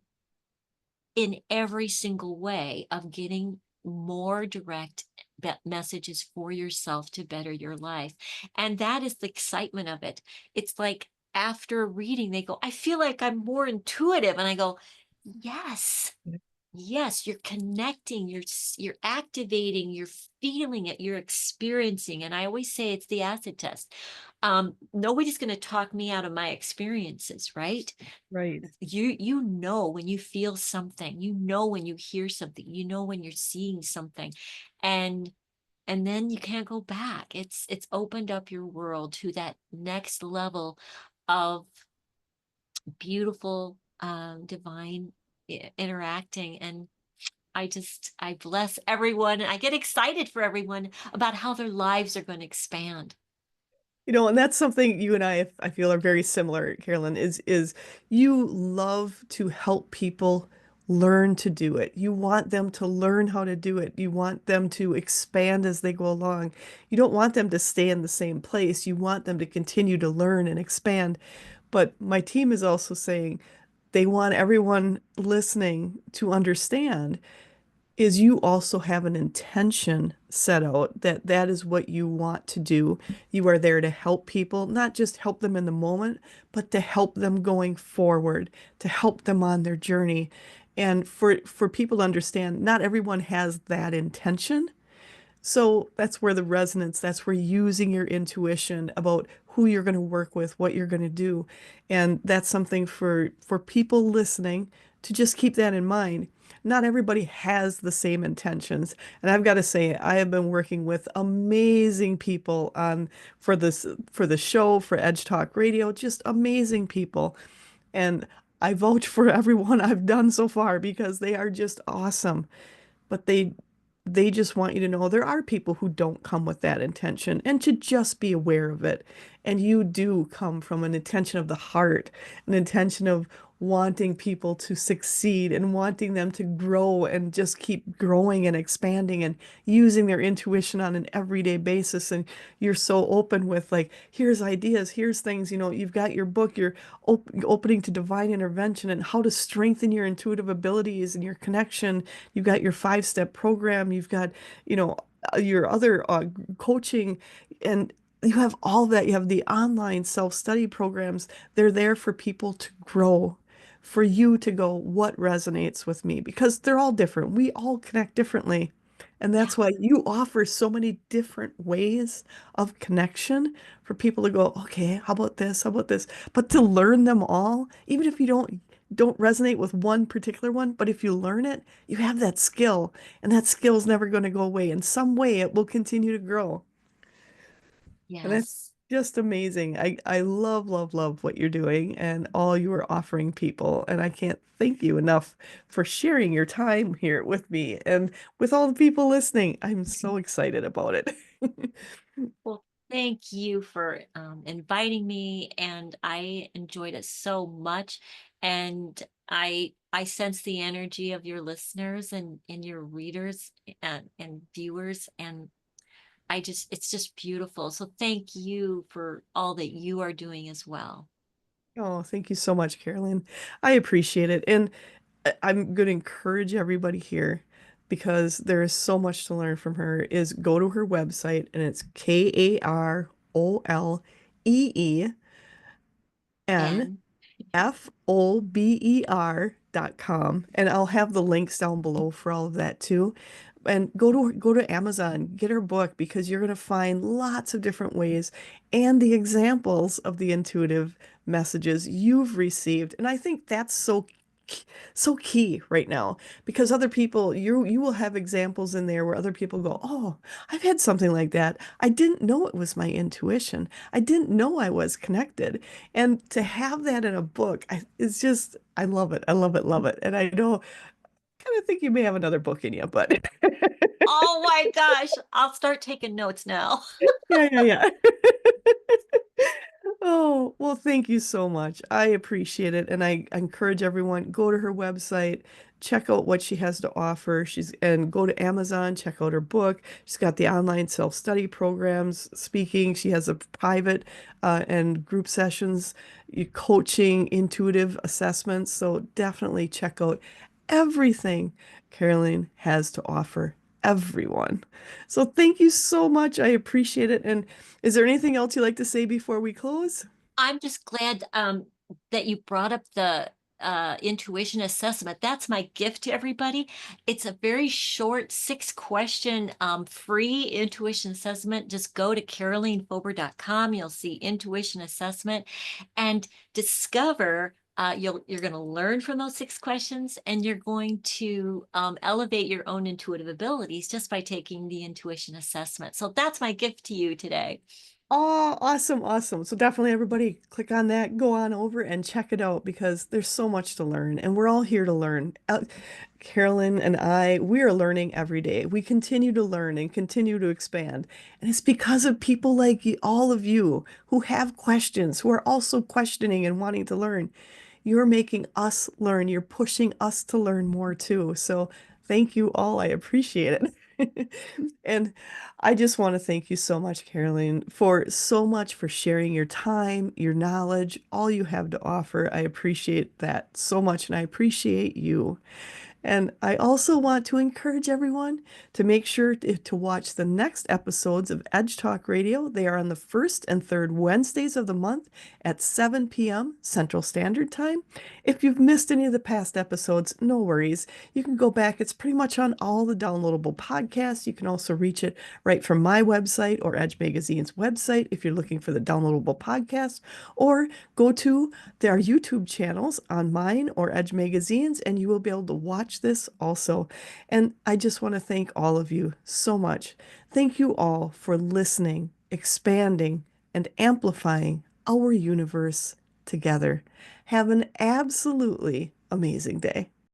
in every single way of getting more direct messages for yourself to better your life. And that is the excitement of it. It's like after reading, they go, I feel like I'm more intuitive. And I go, yes. Yes, you're connecting, you're activating, you're feeling it, you're experiencing. And I always say it's the acid test. Nobody's going to talk me out of my experiences, right?
Right.
You know when you feel something, you know when you hear something, you know when you're seeing something, and and then you can't go back. It's opened up your world to that next level of beautiful divine interacting. And I bless everyone. I get excited for everyone about how their lives are going to expand.
And that's something you and I feel are very similar, Carolyn, is you love to help people learn to do it. You want them to learn how to do it. You want them to expand as they go along. You don't want them to stay in the same place. You want them to continue to learn and expand. But my team is also saying they want everyone listening to understand is you also have an intention set out that that is what you want to do. You are there to help people, not just help them in the moment, but to help them going forward, to help them on their journey. And for people to understand, not everyone has that intention. So that's where the resonance, that's where using your intuition about who you're going to work with, what you're going to do. And that's something for people listening to just keep that in mind. Not everybody has the same intentions. And I've got to say, I have been working with amazing people on for the show, for Edge Talk Radio, just amazing people. And I vouch for everyone I've done so far because they are just awesome, but they just want you to know there are people who don't come with that intention and to just be aware of it. And you do come from an intention of the heart, an intention of wanting people to succeed and wanting them to grow and just keep growing and expanding and using their intuition on an everyday basis. And you're so open with like, here's ideas, here's things, you've got your book, you're opening to divine intervention and how to strengthen your intuitive abilities and your connection. You've got your 5-step program. You've got, you know, your other coaching, and you have all that. You have the online self-study programs. They're there for people to grow, for you to go, what resonates with me? Because they're all different. We all connect differently. And
Yeah.
that's why you offer so many different ways of connection for people to go, okay, how about this? How about this? But to learn them all, even if you don't resonate with one particular one, but if you learn it, you have that skill, and that skill is never going to go away. In some way, it will continue to grow. And that's
Yes.
just amazing. I love, love, love what you're doing and all you are offering people. And I can't thank you enough for sharing your time here with me and with all the people listening. I'm so excited about it.
Well, thank you for inviting me, and I enjoyed it so much. And I sense the energy of your listeners and your readers and viewers, and it's just beautiful. So thank you for all that you are doing as well.
Oh, thank you so much, Carolyn. I appreciate it. And I'm going to encourage everybody here because there is so much to learn from her is go to her website, and it's Karoleen
And
Fober.com. And I'll have the links down below for all of that too. And go to Amazon, get her book because you're going to find lots of different ways and the examples of the intuitive messages you've received. And I think that's so key right now because other people you will have examples in there where other people go, "Oh, I've had something like that. I didn't know it was my intuition. I didn't know I was connected." And to have that in a book, it's just, I love it. I love it, love it. And I know, kind of think you may have another book in you, but
oh my gosh, I'll start taking notes now.
yeah, yeah, yeah. Oh, well, thank you so much. I appreciate it. And I encourage everyone, go to her website, check out what she has to offer. And go to Amazon, check out her book. She's got the online self-study programs, speaking. She has a private and group sessions, coaching, intuitive assessments. So definitely check out everything Caroline has to offer everyone. So thank you so much. I appreciate it. And is there anything else you'd like to say before we close?
I'm just glad that you brought up the intuition assessment. That's my gift to everybody. It's a very short 6 question free intuition assessment. Just go to KaroleenFober.com. You'll see intuition assessment and discover. You're going to learn from those 6 questions, and you're going to elevate your own intuitive abilities just by taking the intuition assessment. So that's my gift to you today.
Oh, awesome, awesome. So definitely everybody click on that, go on over and check it out because there's so much to learn and we're all here to learn. Carolyn and I, we are learning every day. We continue to learn and continue to expand. And it's because of people like all of you who have questions, who are also questioning and wanting to learn. You're making us learn. You're pushing us to learn more too. So thank you all. I appreciate it. And I just want to thank you so much, Caroline, for so much for sharing your time, your knowledge, all you have to offer. I appreciate that so much, and I appreciate you. And I also want to encourage everyone to make sure to watch the next episodes of Edge Talk Radio. They are on the first and third Wednesdays of the month at 7 p.m. Central Standard Time. If you've missed any of the past episodes, no worries. You can go back. It's pretty much on all the downloadable podcasts. You can also reach it right from my website or Edge Magazine's website if you're looking for the downloadable podcast, or go to our YouTube channels on mine or Edge Magazine's, and you will be able to watch this also. And I just want to thank all of you so much. Thank you all for listening, expanding, and amplifying our universe together. Have an absolutely amazing day.